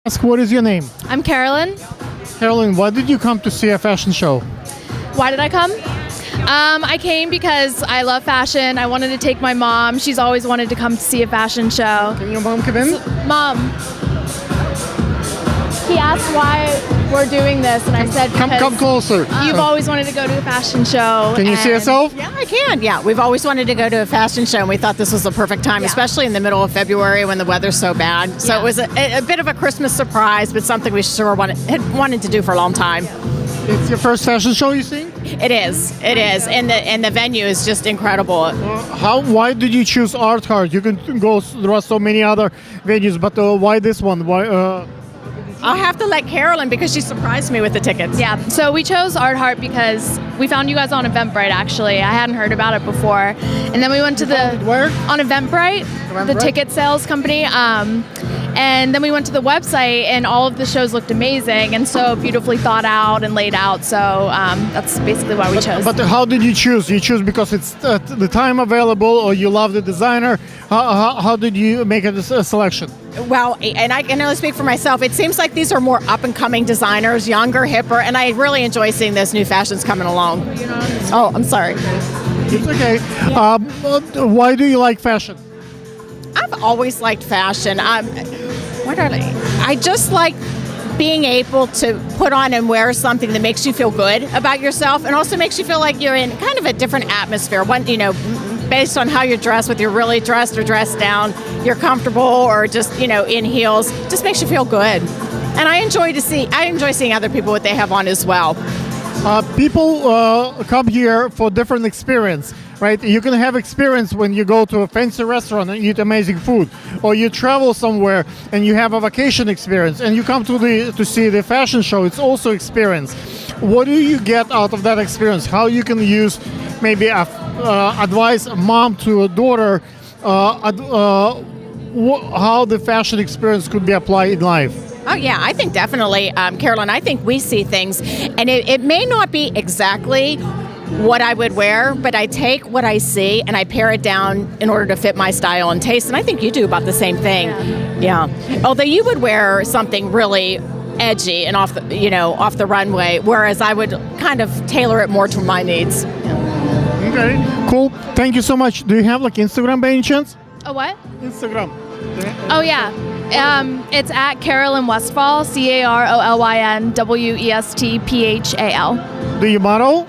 Ask, what is your name? I'm Carolyn. Carolyn, why did you come to see a fashion show? Why did I come? I came because I love fashion. I wanted to take my mom. She's always wanted to come to see a fashion show. Can your mom come in? Mom, he asked why we're doing this, and I said because Come closer. you've always wanted to go to a fashion show. Can you see yourself? Yeah, I can. Yeah, we've always wanted to go to a fashion show, and we thought this was the perfect time, especially in the middle of February when the weather's so bad. So it was a bit of a Christmas surprise, but something we sure had wanted to do for a long time. It's your first fashion show, you think? It is, and the venue is just incredible. Why did you choose Art Card? You can go. There are so many other venues, but why this one? Why? I'll have to let Carolyn because she surprised me with the tickets. Yeah, so we chose Art Heart because we found you guys on Eventbrite, actually. I hadn't heard about it before. And then we went to Where? on Eventbrite, the ticket sales company. And then we went to the website, and all of the shows looked amazing and so beautifully thought out and laid out. So that's basically why we chose. But how did you choose? You choose because it's the time available, or you love the designer? How did you make a selection? Well, and I can only speak for myself. It seems like these are more up-and-coming designers, younger, hipper, and I really enjoy seeing this new fashions coming along. Oh, I'm sorry. It's okay. Why do you like fashion? I've always liked fashion. I just like being able to put on and wear something that makes you feel good about yourself, and also makes you feel like you're in kind of a different atmosphere. Based on how you're dressed, whether you're really dressed or dressed down, you're comfortable or just, in heels, just makes you feel good. And I enjoy seeing other people what they have on as well. People come here for different experience, right? You can have experience when you go to a fancy restaurant and eat amazing food, or you travel somewhere and you have a vacation experience, and you come to see the fashion show. It's also experience. What do you get out of that experience? How you can use maybe advise a mom to a daughter how the fashion experience could be applied in life? Oh, yeah, I think definitely, Carolyn, I think we see things, and it may not be exactly what I would wear, but I take what I see and I pare it down in order to fit my style and taste, and I think you do about the same thing. Yeah. Although you would wear something really edgy and off the runway, whereas I would kind of tailor it more to my needs. Okay, cool. Thank you so much. Do you have Instagram by any chance? A what? Instagram. Oh, yeah. It's at Carolyn Westphal, CarolynWestphal. Do you model?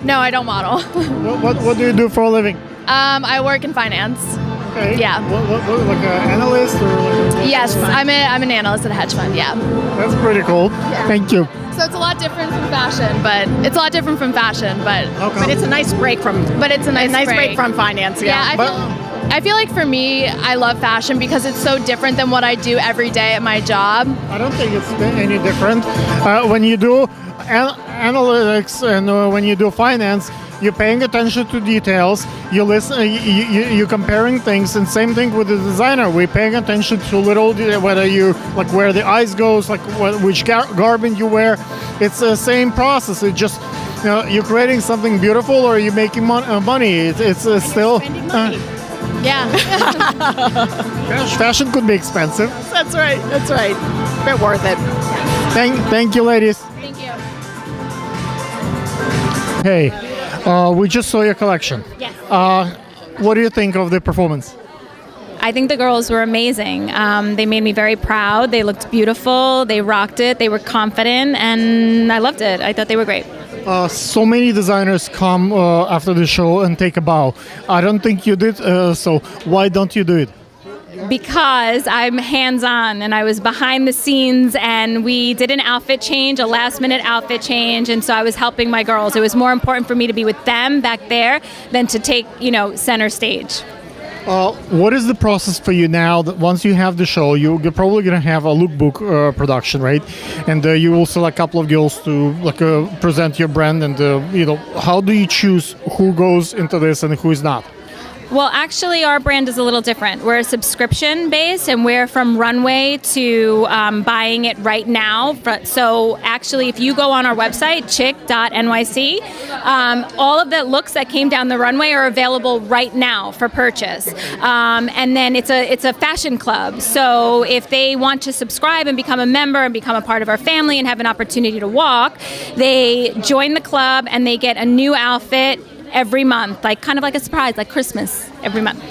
No, I don't model. What do you do for a living? I work in finance. Okay. Yeah. Like an analyst or? Yes, I'm an analyst at a hedge fund. Yeah. That's pretty cool. Yeah. Thank you. So it's a lot different from fashion, but But it's a nice break from. But it's a nice break from finance. Yeah. I feel like for me, I love fashion because it's so different than what I do every day at my job. I don't think it's any different. When you do analytics and when you do finance, you're paying attention to details. You listen. You're comparing things, and same thing with the designer. We're paying attention to little whether you where the eyes goes, which garment you wear. It's the same process. It just you're creating something beautiful, or you're making money. It's still. Yeah. Fashion could be expensive. That's right. But worth it. Thank you, ladies. Thank you. Hey, we just saw your collection. Yes. What do you think of the performance? I think the girls were amazing. They made me very proud. They looked beautiful. They rocked it. They were confident, and I loved it. I thought they were great. So many designers come after the show and take a bow. I don't think you did, so why don't you do it? Because I'm hands-on, and I was behind the scenes, and we did an outfit change, a last-minute outfit change, and so I was helping my girls. It was more important for me to be with them back there than to take, center stage. What is the process for you now that once you have the show, you're probably going to have a lookbook production, right? And you will select a couple of girls to present your brand, and how do you choose who goes into this and who is not? Well, actually, our brand is a little different. We're a subscription based, and we're from runway to buying it right now. So actually, if you go on our website, chick.nyc, all of the looks that came down the runway are available right now for purchase. And then it's a fashion club. So if they want to subscribe and become a member and become a part of our family and have an opportunity to walk, they join the club and they get a new outfit every month, like kind of like a surprise, like Christmas every month.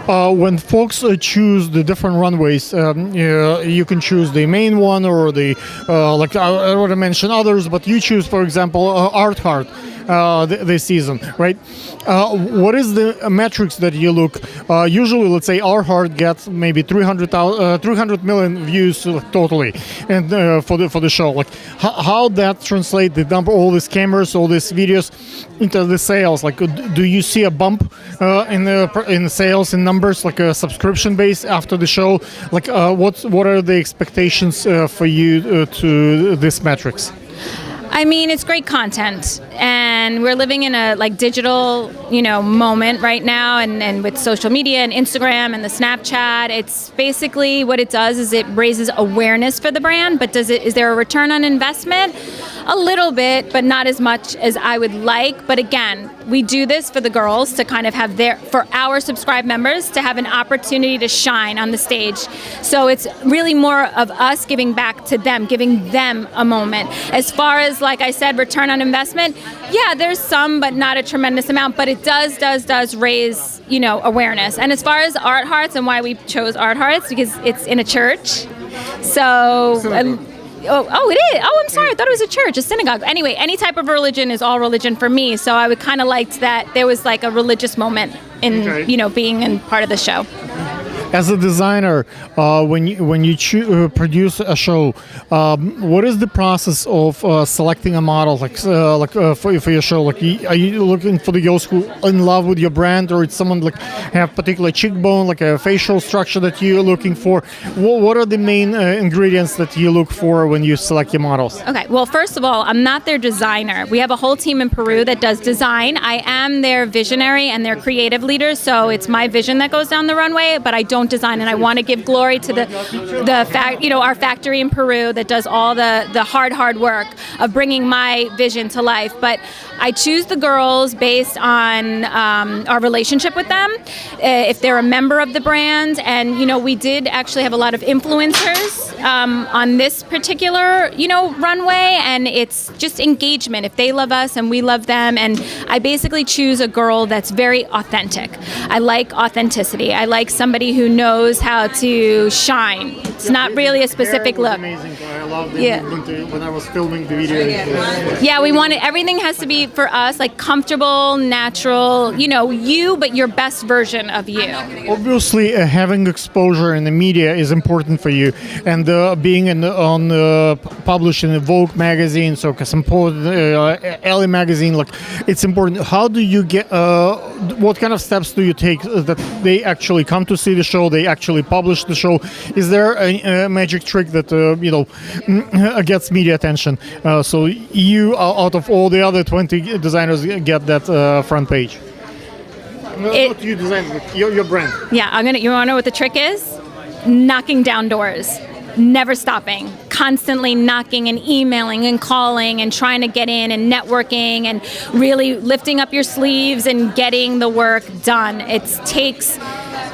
When folks choose the different runways, you can choose the main one or the, like I want to mention others, but you choose, for example, Art Heart this season, right? What is the metrics that you look? Usually, let's say Art Heart gets maybe 300 million views totally, and for the show, like how that translate the number, all these cameras, all these videos into the sales? Like, do you see a bump in the sales in numbers, like a subscription base after the show? Like, what are the expectations for you to these metrics? I mean, it's great content, and we're living in a like digital, moment right now, and with social media and Instagram and the Snapchat, it's basically what it does is it raises awareness for the brand. But is there a return on investment? A little bit, but not as much as I would like. But again, we do this for the girls to kind of have for our subscribed members to have an opportunity to shine on the stage. So it's really more of us giving back to them, giving them a moment. As far as, like I said, return on investment, yeah, there's some, but not a tremendous amount. But it does raise, awareness. And as far as Art Hearts and why we chose Art Hearts, because it's in a church. So. Oh, it is. Oh, I'm sorry. I thought it was a church, a synagogue. Anyway, any type of religion is all religion for me. So I would kind of liked that there was like a religious moment in, being in part of the show. As a designer, when you produce a show, what is the process of selecting a model, for your show? Like, are you looking for the girls who are in love with your brand, or it's someone like have particular cheekbone, like a facial structure that you're looking for? What are the main ingredients that you look for when you select your models? Okay, well, first of all, I'm not their designer. We have a whole team in Peru that does design. I am their visionary and their creative leader, so it's my vision that goes down the runway, but I don't design, and I want to give glory to our factory in Peru that does all the hard work of bringing my vision to life. But I choose the girls based on our relationship with them, if they're a member of the brand, and we did actually have a lot of influencers on this particular runway, and it's just engagement. If they love us and we love them, and I basically choose a girl that's very authentic. I like authenticity. I like somebody who knows how to shine. It's not really a specific look. Amazing. I loved it when I was filming the video. Yeah, we wanted everything has to be for us like comfortable, natural. You, but your best version of you. Obviously, having exposure in the media is important for you, and being published in the Vogue magazine, so Elle magazine, like it's important. How do you get? What kind of steps do you take that they actually come to see the show? They actually publish the show. Is there a magic trick that gets media attention? So you, out of all the other 20 designers, get that front page. Not you design, your brand. Yeah, you want to know what the trick is? Knocking down doors. Never stopping, constantly knocking and emailing and calling and trying to get in and networking and really lifting up your sleeves and getting the work done. It takes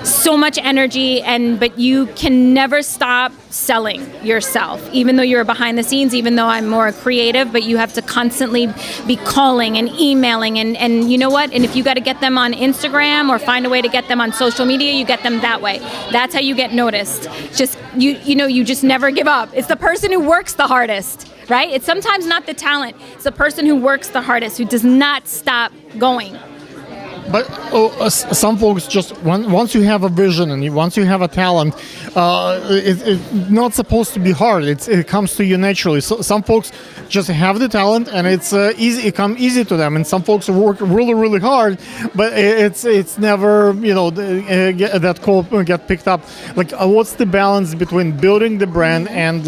so much energy, but you can never stop selling yourself, even though you're behind the scenes, even though I'm more creative, but you have to constantly be calling and emailing and you know what? And if you got to get them on Instagram or find a way to get them on social media, you get them that way. That's how you get noticed. Just, you just never give up. It's the person who works the hardest, right? It's sometimes not the talent. It's the person who works the hardest, who does not stop going. But some folks just once you have a vision and once you have a talent, it's not supposed to be hard. It comes to you naturally. So some folks just have the talent and it's easy. It comes easy to them. And some folks work really hard, but it's never that call get picked up. Like what's the balance between building the brand and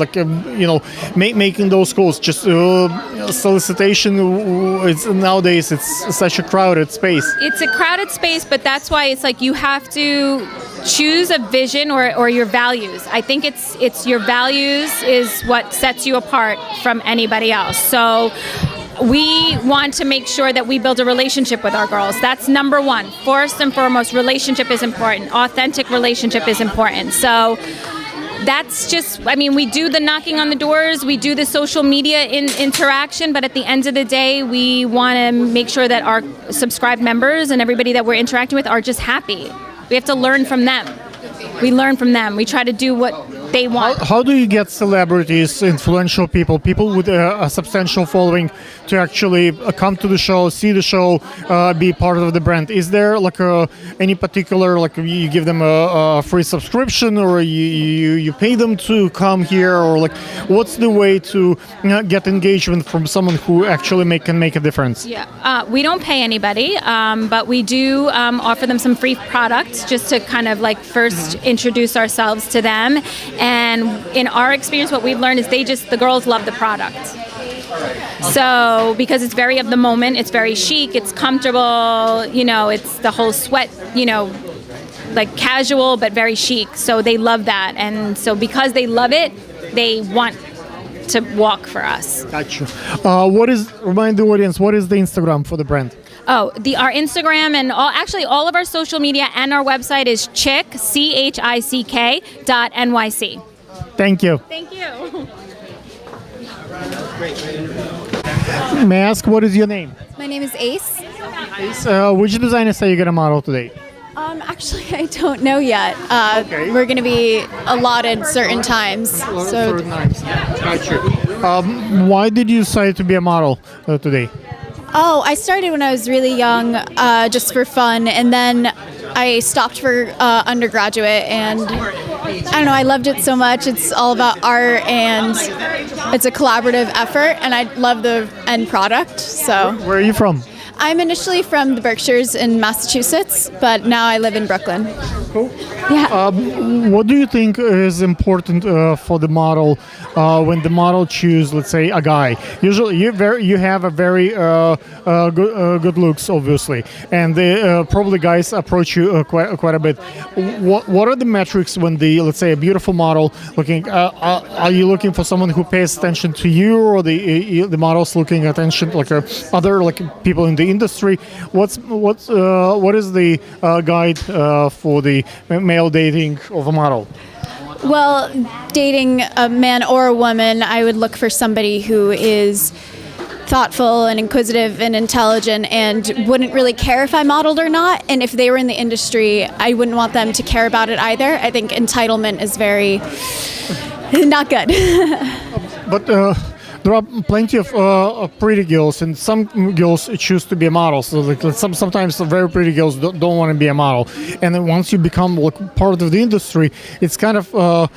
making those calls? Just solicitation. Nowadays it's such a crowded space. It's a crowded space, but that's why it's like you have to choose a vision or your values. I think it's your values is what sets you apart from anybody else. So we want to make sure that we build a relationship with our girls. That's number one. First and foremost, relationship is important. Authentic relationship is important. So that's just, I mean, we do the knocking on the doors, we do the social media interaction, but at the end of the day, we want to make sure that our subscribed members and everybody that we're interacting with are just happy. We have to learn from them. We learn from them. We try to do what they want. How do you get celebrities, influential people with a substantial following to actually come to the show, see the show, be part of the brand? Is there like any particular, like you give them a free subscription, or you pay them to come here, or like what's the way to get engagement from someone who actually can make a difference? Yeah, we don't pay anybody, but we do offer them some free products just to kind of like first introduce ourselves to them. And in our experience, what we've learned is the girls love the product. So because it's very of the moment, it's very chic, it's comfortable, you know, it's the whole sweat, you know, like casual but very chic. So they love that. And so because they love it, they want to walk for us. Gotcha. Remind the audience, what is the Instagram for the brand? Oh, our Instagram and all of our social media and our website is chick.nyc. Thank you. Thank you. May I ask, what is your name? My name is Ace. Which designer say you're gonna model today? Actually, I don't know yet. Okay. We're going to be allotted certain times. So Gotcha. Why did you decide to be a model today? Oh, I started when I was really young, just for fun, and then I stopped for undergraduate, and I don't know, I loved it so much. It's all about art, and it's a collaborative effort, and I love the end product. So Where are you from? I'm initially from the Berkshires in Massachusetts, but now I live in Brooklyn. Cool. Yeah. What do you think is important for the model when the model choose, let's say, a guy? Usually, you have a very good looks, obviously, and probably guys approach you quite a bit. What are the metrics when let's say, a beautiful model looking? Are you looking for someone who pays attention to you, or the model's looking attention like other like people in the industry? What is the guide for the male dating of a model? Well, dating a man or a woman, I would look for somebody who is thoughtful and inquisitive and intelligent and wouldn't really care if I modeled or not. And if they were in the industry, I wouldn't want them to care about it either. I think entitlement is very not good. But there are plenty of pretty girls, and some girls choose to be a model. So like sometimes the very pretty girls don't want to be a model. And then once you become like part of the industry, it's kind of a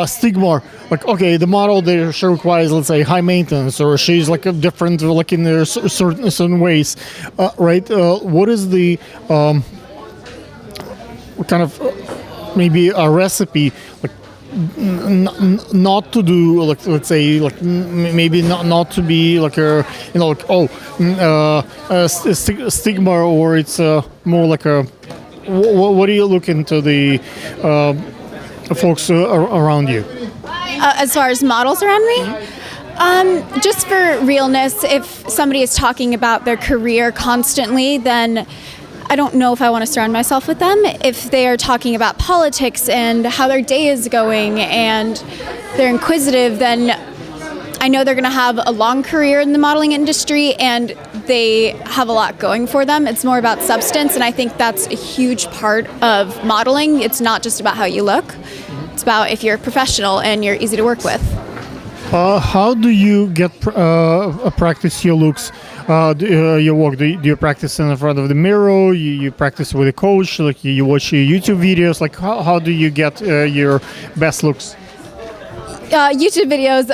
stigma. Like, okay, the model there, she requires, let's say, high maintenance, or she's like a different, like in their certain ways, right? What is the kind of maybe a recipe, like, not to do, like, let's say, like maybe not to be like a, you know, like, stigma, or it's more like a, what do you look into the folks around you? As far as models around me? Just for realness, if somebody is talking about their career constantly, then I don't know if I want to surround myself with them. If they are talking about politics and how their day is going and they're inquisitive, then I know they're going to have a long career in the modeling industry and they have a lot going for them. It's more about substance, and I think that's a huge part of modeling. It's not just about how you look. It's about if you're professional and you're easy to work with. How do you get practice your looks, your work? Do you practice in front of the mirror? You practice with a coach? Like you watch your YouTube videos? Like how do you get your best looks? YouTube videos,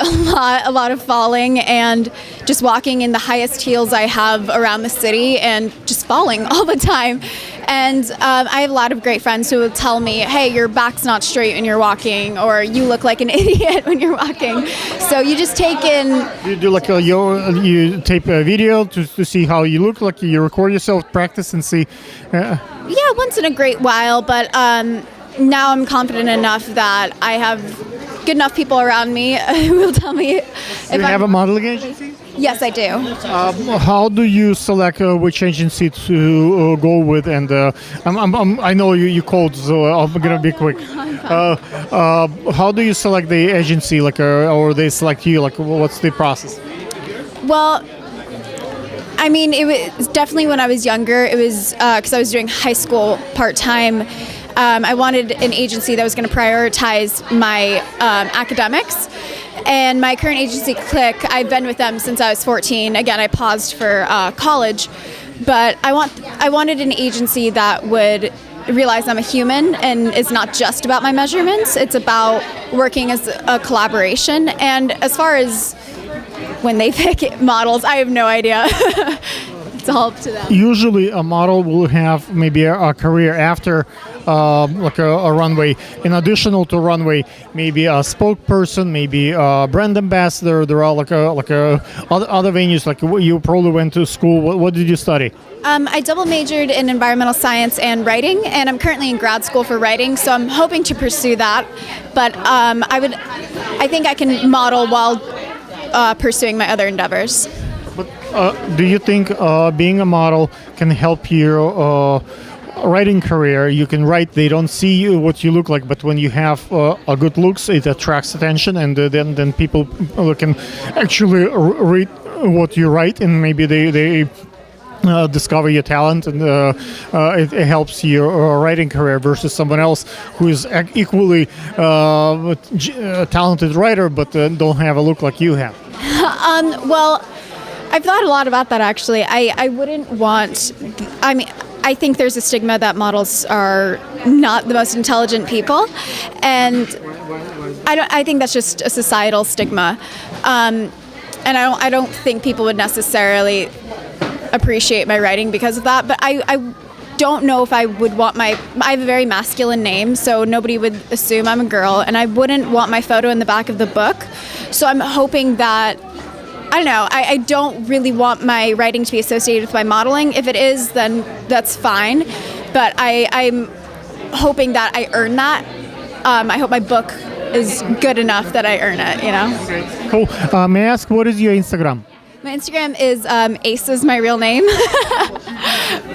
a lot of falling and just walking in the highest heels I have around the city and just falling all the time. And I have a lot of great friends who will tell me, hey, your back's not straight when you're walking, or you look like an idiot when you're walking. So you just take in... You do like you tape a video to see how you look, like you record yourself, practice and see. Yeah, once in a great while, but now I'm confident enough that I have good enough people around me who will tell me if You have a modeling agency? Yes, I do. How do you select which agency to go with? And I know you called, so I'm gonna be quick. How do you select the agency, like, or they select you? Like, what's the process? Well, I mean, it was definitely when I was younger. It was because I was doing high school part-time. I wanted an agency that was going to prioritize my academics. And my current agency, Click, I've been with them since I was 14. Again, I paused for college. But I wanted an agency that would realize I'm a human and it's not just about my measurements. It's about working as a collaboration. And as far as when they pick models, I have no idea. It's all up to them. Usually a model will have maybe a career after like a runway. In addition to runway, maybe a spokesperson, maybe a brand ambassador. There are like other venues. Like you probably went to school. What did you study? I double majored in environmental science and writing, and I'm currently in grad school for writing, so I'm hoping to pursue that. But I think I can model while pursuing my other endeavors. But do you think being a model can help your writing career? You can write, they don't see you, what you look like, but when you have a good looks, it attracts attention, and then people can actually read what you write, and maybe they discover your talent, and it helps your writing career versus someone else who is equally talented writer, but don't have a look like you have. Well, I've thought a lot about that, actually. I wouldn't want... I mean, I think there's a stigma that models are not the most intelligent people, and I think that's just a societal stigma. And I don't think people would necessarily appreciate my writing because of that, but I don't know if I would want I have a very masculine name, so nobody would assume I'm a girl, and I wouldn't want my photo in the back of the book. So I'm hoping that, I don't know, I don't really want my writing to be associated with my modeling. If it is, then that's fine, but I'm hoping that I earn that. I hope my book is good enough that I earn it, you know? Okay. Cool. May I ask, what is your Instagram? My Instagram is Ace is my real name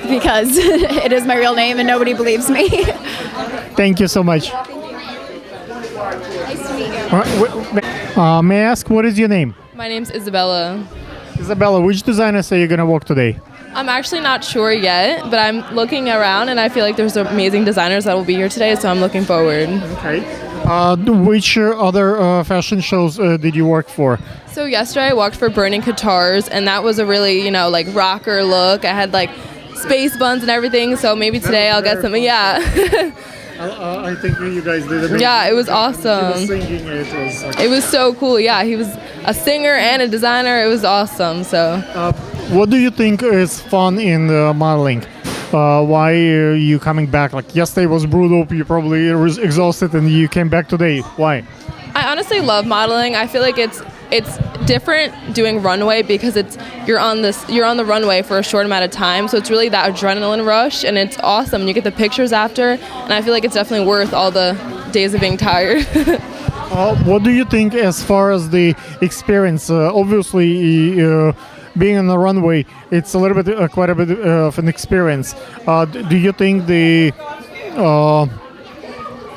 because it is my real name and nobody believes me. Thank you so much. Nice to meet you. May I ask, what is your name? My name's Isabella. Isabella, which designers are you going to work today? I'm actually not sure yet, but I'm looking around and I feel like there's amazing designers that will be here today, so I'm looking forward. Okay. Which other fashion shows did you work for? So yesterday I walked for Burning Guitars, and that was a really, like rocker look. I had like space buns and everything, so maybe today I'll get something. Yeah. I think you guys did amazing. Yeah, it was awesome. He was singing, it was so cool. Yeah, he was a singer and a designer. It was awesome. So. What do you think is fun in modeling? Why are you coming back? Like yesterday was brutal. You probably was exhausted, and you came back today. Why? I honestly love modeling. I feel like it's different doing runway because you're on the runway for a short amount of time, so it's really that adrenaline rush, and it's awesome. You get the pictures after, and I feel like it's definitely worth all the days of being tired. What do you think as far as the experience? Obviously, being on the runway, it's a little bit, quite a bit of an experience. Do you think the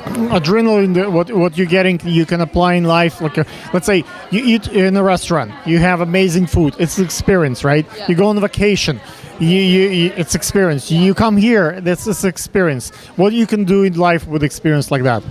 adrenaline, what you're getting, you can apply in life? Like, let's say you eat in a restaurant, you have amazing food. It's an experience, right? Yeah. You go on vacation, it's experience. You come here, that's experience. What you can do in life with experience like that?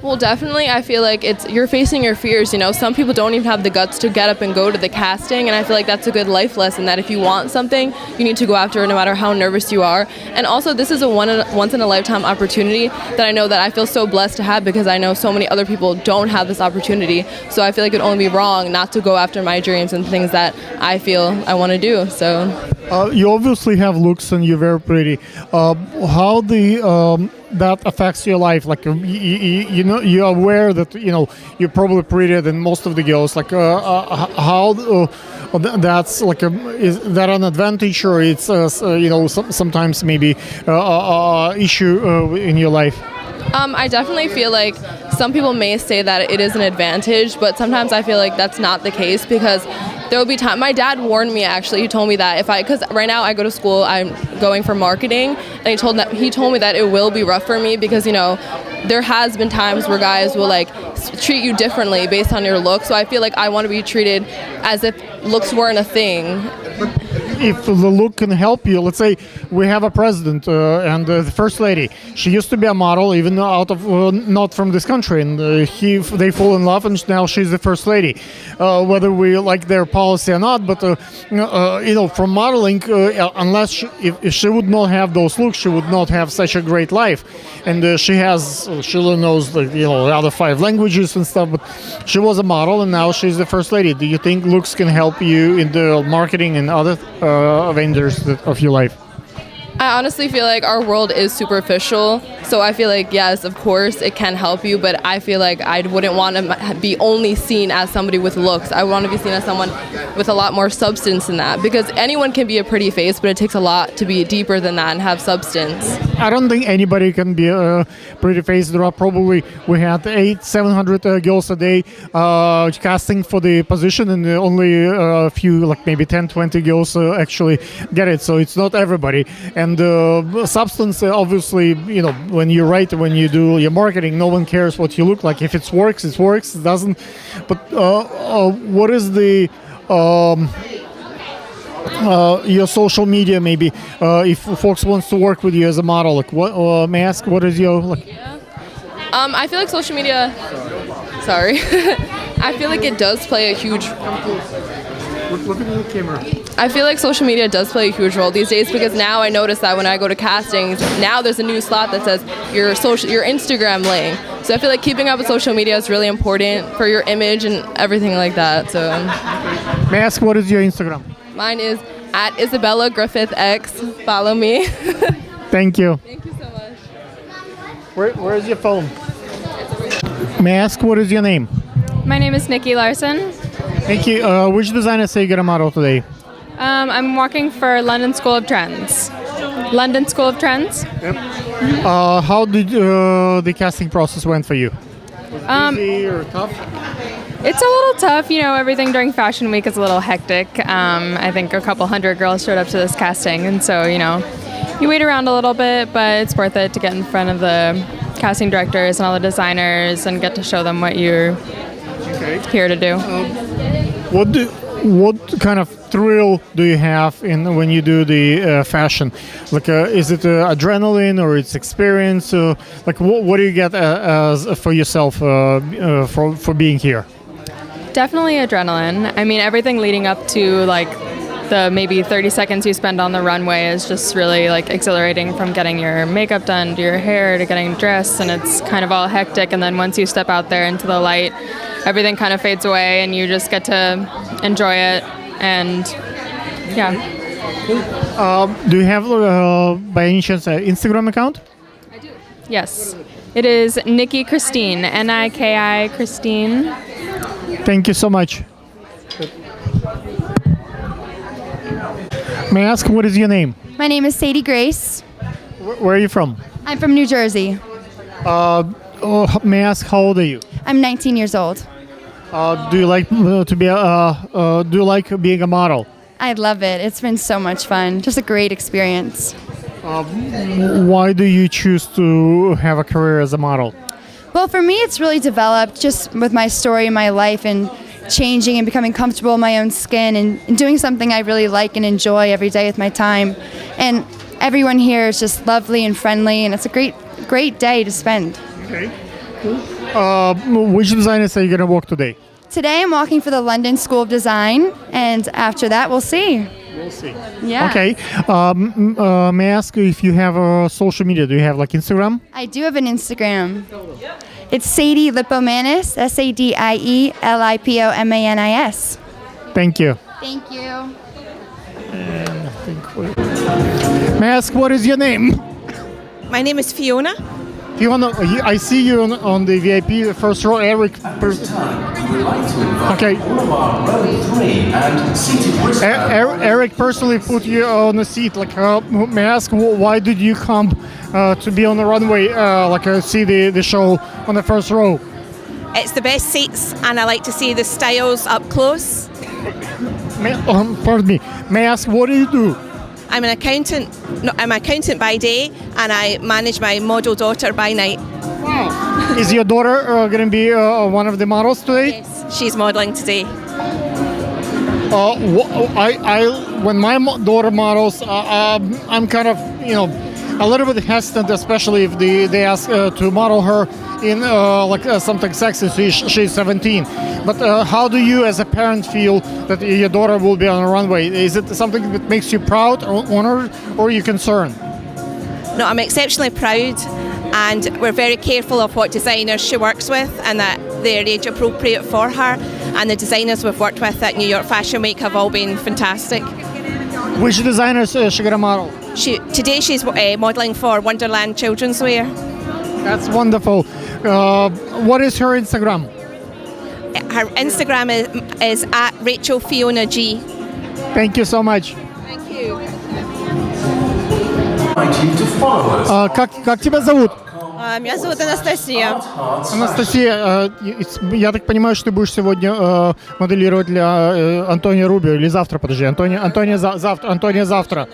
Well, definitely, I feel like you're facing your fears. Some people don't even have the guts to get up and go to the casting, and I feel like that's a good life lesson, that if you want something, you need to go after it no matter how nervous you are. And also, this is a once-in-a-lifetime opportunity that I know that I feel so blessed to have, because I know so many other people don't have this opportunity. So I feel like it would only be wrong not to go after my dreams and things that I feel I want to do. So. You obviously have looks and you're very pretty. How that affects your life? Like you know, you're aware that you're probably prettier than most of the girls. Like how that's like is that an advantage or it's sometimes maybe issue in your life? I definitely feel like some people may say that it is an advantage, but sometimes I feel like that's not the case because there will be time. My dad warned me actually. He told me that because right now I go to school, I'm going for marketing, and he told me that it will be rough for me because there has been times where guys will like treat you differently based on your look. So I feel like I want to be treated as if looks weren't a thing. If the look can help you, let's say we have a president and the first lady. She used to be a model, even out of not from this country, and they fall in love, and now she's the first lady. Whether we like their policy or not, but from modeling, unless if she would not have those looks, she would not have such a great life. And she knows the other 5 languages and stuff, but she was a model, and now she's the first lady. Do you think looks can help you in the marketing and other vendors of your life? I honestly feel like our world is superficial, so I feel like yes, of course it can help you, but I feel like I wouldn't want to be only seen as somebody with looks. I want to be seen as someone with a lot more substance than that, because anyone can be a pretty face, but it takes a lot to be deeper than that and have substance. I don't think anybody can be a pretty face. There are probably, we had 700 girls a day casting for the position, and only a few, like maybe 10-20 girls actually get it, so it's not everybody. And substance, obviously, when you write, when you do your marketing, no one cares what you look like. If it works, it works. It doesn't. But what is the your social media? Maybe if folks wants to work with you as a model, like what? May I ask, what is your like? I feel like social media. Sorry, I feel like it does play a huge. Look at the camera. I feel like social media does play a huge role these days because now I notice that when I go to castings, now there's a new slot that says your Instagram link. So I feel like keeping up with social media is really important for your image and everything like that. So. May I ask, what is your Instagram? Mine is @IsabellaGriffithX. Follow me. Thank you. Thank you so much. Where is your phone? May I ask, what is your name? My name is Nikki Larson. Thank you. Which designer say you get a model today? I'm working for London School of Trends. London School of Trends. Yep. How did the casting process went for you? Was it easy or tough? It's a little tough, everything during Fashion Week is a little hectic. I think a couple hundred girls showed up to this casting, and so, you wait around a little bit, but it's worth it to get in front of the casting directors and all the designers and get to show them what you're here to do. What kind of thrill do you have when you do the fashion? Like, is it adrenaline or it's experience? Like, what do you get for yourself for being here? Definitely adrenaline. I mean, everything leading up to the maybe 30 seconds you spend on the runway is just really exhilarating, from getting your makeup done to your hair to getting dressed, and it's kind of all hectic. And then once you step out there into the light, everything kind of fades away and you just get to enjoy it. And yeah. Do you have by any chance an Instagram account? I do. Yes. It is Nikki Christine, Niki Christine. Thank you so much. May I ask, what is your name? My name is Sadie Grace. Where are you from? I'm from New Jersey. May I ask, how old are you? I'm 19 years old. Do you like to be? Do you like being a model? I love it. It's been so much fun. Just a great experience. Why do you choose to have a career as a model? Well, for me, it's really developed just with my story in my life and changing and becoming comfortable in my own skin and doing something I really like and enjoy every day with my time. And everyone here is just lovely and friendly, and it's a great day to spend. Okay. Which designers are you going to work today? Today I'm walking for the London School of Design, and after that we'll see. We'll see. Yeah. Okay. May I ask if you have a social media? Do you have Instagram? I do have an Instagram. It's Sadie Lipomanis, SADIE LIPOMANIS. Thank you. Thank you. And May I ask what is your name? My name is Fiona. Fiona, I see you on the VIP first row. Eric. Okay. Eric personally put you on a seat. Like, may I ask why did you come to be on the runway? See the show on the first row. It's the best seats, and I like to see the styles up close. Pardon me. May I ask what do you do? I'm an accountant. No, I'm an accountant by day, and I manage my model daughter by night. Wow. Is your daughter going to be one of the models today? Yes, she's modeling today. When my daughter models, I'm kind of, a little bit hesitant, especially if they ask to model her in something sexy. She's 17. But how do you, as a parent, feel that your daughter will be on a runway? Is it something that makes you proud or honored, or are you concerned? No, I'm exceptionally proud, and we're very careful of what designers she works with and that they're age appropriate for her. And the designers we've worked with at New York Fashion Week have all been fantastic. Which designers is she gonna model? Today she's modeling for Wonderland Childrenswear. That's wonderful. What is her Instagram? Her Instagram is at Rachel Fiona G. Thank you so much. Thank you. Как тебя зовут? Меня зовут Анастасия. Анастасия, я так понимаю, что ты будешь сегодня моделировать для Антонио Рубио или завтра, подожди, Антонио завтра.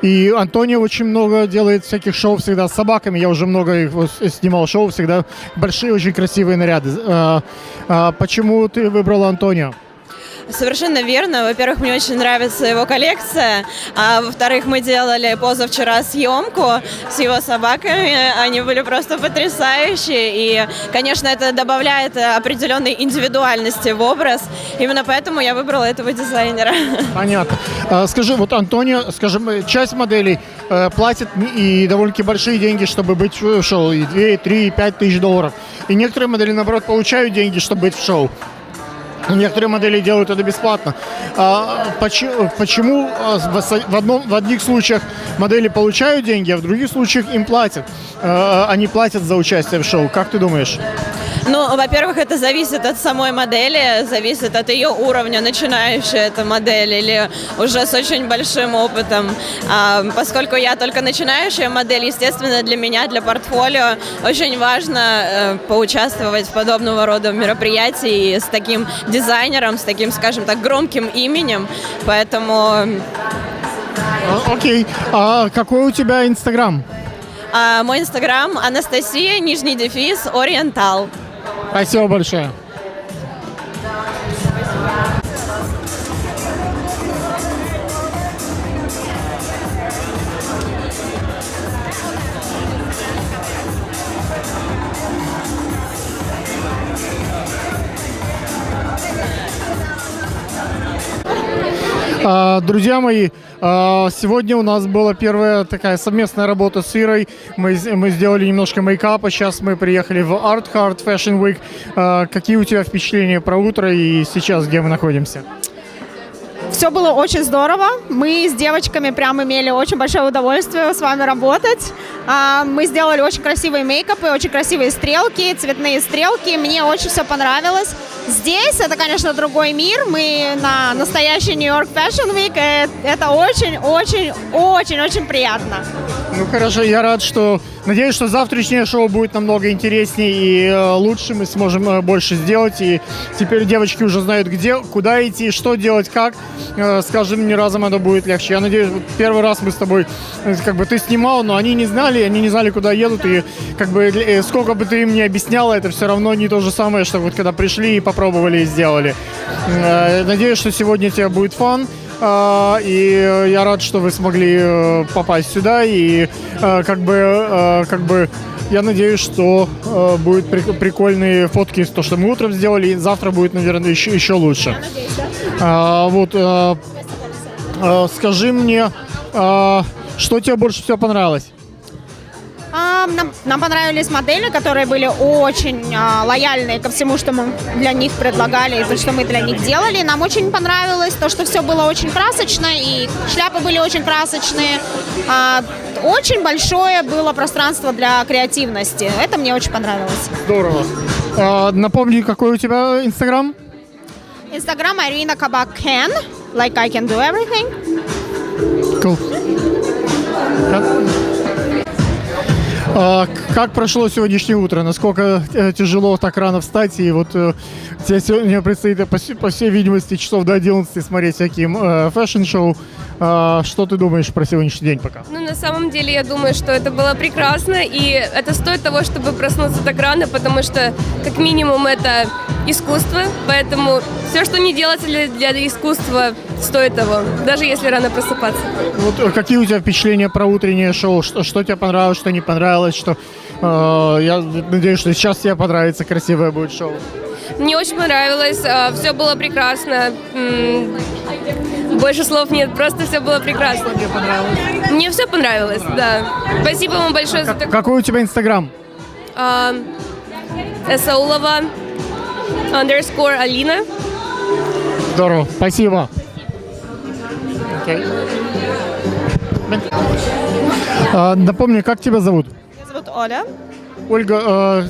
И Антонио очень много делает всяких шоу всегда с собаками. Я уже много их снимал шоу, всегда большие, очень красивые наряды. Почему ты выбрала Антонио? Совершенно верно. Во-первых, мне очень нравится его коллекция, а во-вторых, мы делали позавчера съемку с его собаками. Они были просто потрясающие, и, конечно, это добавляет определенной индивидуальности в образ. Именно поэтому я выбрала этого дизайнера. Понятно. Скажи, вот Антонио, скажем, часть моделей платит и довольно-таки большие деньги, чтобы быть в шоу, и 2, 3, 5 тысяч $. И некоторые модели, наоборот, получают деньги, чтобы быть в шоу. Некоторые модели делают это бесплатно. Почему в одних случаях модели получают деньги, а в других случаях им платят? Они платят за участие в шоу. Как ты думаешь? Ну, во-первых, это зависит от самой модели, зависит от ее уровня, начинающая эта модель или уже с очень большим опытом. Поскольку я только начинающая модель, естественно, для меня, для портфолио, очень важно поучаствовать в подобного рода мероприятии с таким дизайнером, с таким, скажем так, громким именем. Поэтому... Окей. А какой у тебя Инстаграм? Мой Инстаграм Анастасия, _ Ориентал. Спасибо большое. Друзья мои, сегодня у нас была первая такая совместная работа с Ирой. Мы сделали немножко мейкапа. Сейчас мы приехали в RICARDO Fashion Week. Какие у тебя впечатления про утро и сейчас, где мы находимся? Все было очень здорово. Мы с девочками прям имели очень большое удовольствие с вами работать. Мы сделали очень красивые мейкапы, очень красивые стрелки, цветные стрелки. Мне очень все понравилось. Здесь это, конечно, другой мир. Мы на настоящий New York Fashion Week. Это очень-очень-очень-очень приятно. Ну хорошо, я рад, что... Надеюсь, что завтрашнее шоу будет намного интереснее и лучше, мы сможем больше сделать. И теперь девочки уже знают, где, куда идти, что делать, как. Скажем, мне разом это будет легче. Я надеюсь, первый раз мы с тобой, ты снимал, но они не знали, куда едут. И сколько бы ты им ни объясняла, это все равно не то же самое, что вот когда пришли и попробовали и сделали. Надеюсь, что сегодня у тебя будет фан. И я рад, что вы смогли попасть сюда, и я надеюсь, что будут прикольные фотки, то, что мы утром сделали, и завтра будет, наверное, еще лучше. Надеюсь, да? Скажи мне, что тебе больше всего понравилось? Нам понравились модели, которые были очень лояльны ко всему, что мы для них предлагали, и то, что мы для них делали. Нам очень понравилось то, что все было очень красочно, и шляпы были очень красочные. Очень большое было пространство для креативности. Это мне очень понравилось. Здорово. Напомни, какой у тебя Инстаграм? Инстаграм Irina Can, like I can do everything. Cool. Как прошло сегодняшнее утро? Насколько тяжело так рано встать? И вот тебе сегодня предстоит, по всей видимости, часов до 11 смотреть всякие фэшн-шоу. Что ты думаешь про сегодняшний день пока? Ну, на самом деле, я думаю, что это было прекрасно, и это стоит того, чтобы проснуться так рано, потому что, как минимум, это искусство, поэтому все, что не делается для искусства, стоит того, даже если рано просыпаться. Вот какие у тебя впечатления про утреннее шоу? Что тебе понравилось, что не понравилось? Что, я надеюсь, что сейчас тебе понравится, красивое будет шоу. Мне очень понравилось, все было прекрасно. Больше слов нет, просто все было прекрасно. Мне понравилось. Мне все понравилось, да. Спасибо вам большое за такое. Какой у тебя Инстаграм? Саулова _Алина. Здорово, спасибо. Okay. Напомни, как тебя зовут? Меня зовут Оля. Ольга,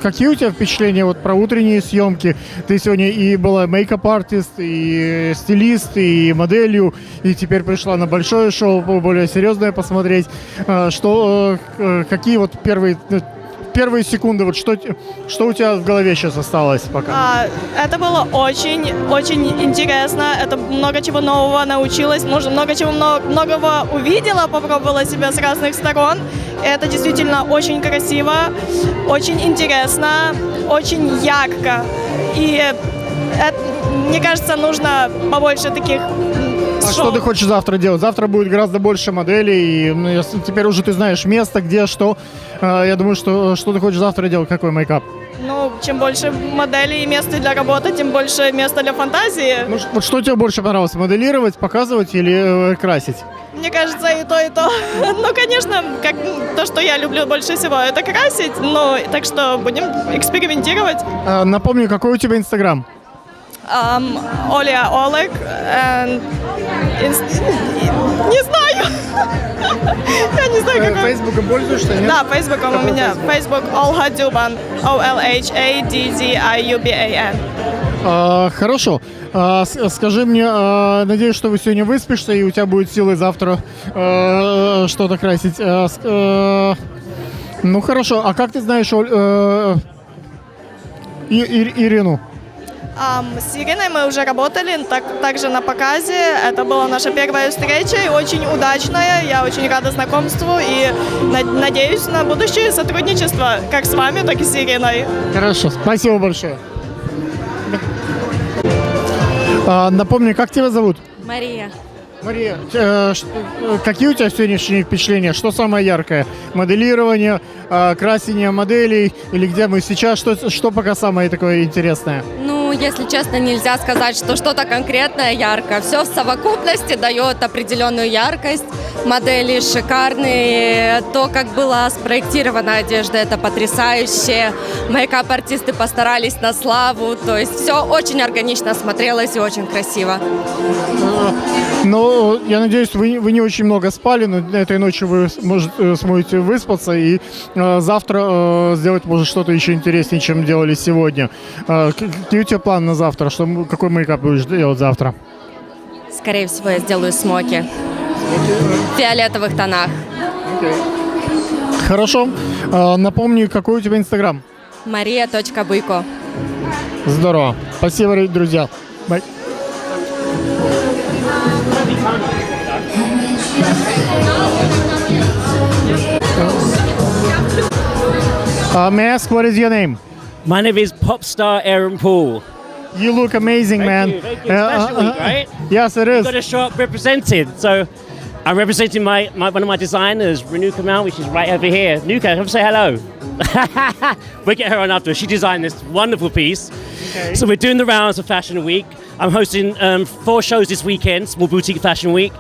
какие у тебя впечатления вот про утренние съемки? Ты сегодня и была мейкап-артист, и стилист, и моделью, и теперь пришла на большое шоу, более серьезное посмотреть. Какие вот первые секунды, вот что у тебя в голове сейчас осталось пока? Это было очень интересно. Это много чего нового научилась, много чего многого увидела, попробовала себя с разных сторон. Это действительно очень красиво, очень интересно, очень ярко. И мне кажется, нужно побольше таких шоу. Что ты хочешь завтра делать? Завтра будет гораздо больше моделей, и теперь уже ты знаешь место, где, что. Я думаю, что ты хочешь завтра делать, какой мейкап? Ну, чем больше моделей и места для работы, тем больше места для фантазии. Вот что тебе больше понравилось? Моделировать, показывать или красить? Мне кажется, и то, и то. Ну, конечно, то, что я люблю больше всего, это красить. Ну, так что будем экспериментировать. Напомню, какой у тебя Инстаграм? Оля Олег. Не знаю. Я не знаю, какой. Фейсбуком пользуешься, нет? Да, Фейсбуком у меня. Facebook Olha Duban. OLHADZIUBAN. Хорошо. Скажи мне, надеюсь, что вы сегодня выспишься, и у тебя будет силы завтра что-то красить. Ну, хорошо. А как ты знаешь Ирину? С Ириной мы уже работали, также на показе. Это была наша первая встреча, и очень удачная. Я очень рада знакомству и надеюсь на будущее сотрудничество, как с вами, так и с Ириной. Хорошо, спасибо большое. Напомни, как тебя зовут? Мария. Мария, какие у тебя сегодняшние впечатления? Что самое яркое? Моделирование, красение моделей? Или где мы сейчас? Что пока самое такое интересное? Ну, если честно, нельзя сказать, что что-то конкретное яркое. Все в совокупности дает определенную яркость. Модели шикарные. То, как была спроектирована одежда, это потрясающе. Мейкап-артисты постарались на славу. То есть все очень органично смотрелось и очень красиво. Но я надеюсь, вы не очень много спали, но этой ночью вы сможете выспаться и завтра сделать, может, что-то еще интереснее, чем делали сегодня. Какие у тебя планы на завтра? Какой мейкап будешь делать завтра? Скорее всего, я сделаю смоки. В фиолетовых тонах. Okay. Хорошо. Напомни, какой у тебя Инстаграм? Maria.Buyko. Здорово. Спасибо, друзья. Bye. May I ask, what is your name? My name is Popstar Aaron Paul. You look amazing, man. Thank you. It's Fashion Week, right? Yes, it is. You've got to show up represented. So I'm representing one of my designers, Renuka Mount, which is right over here. Nuka, come say hello. We'll get her on after. She designed this wonderful piece. Okay. So we're doing the rounds of Fashion Week. I'm hosting 4 shows this weekend, Small Boutique Fashion Week.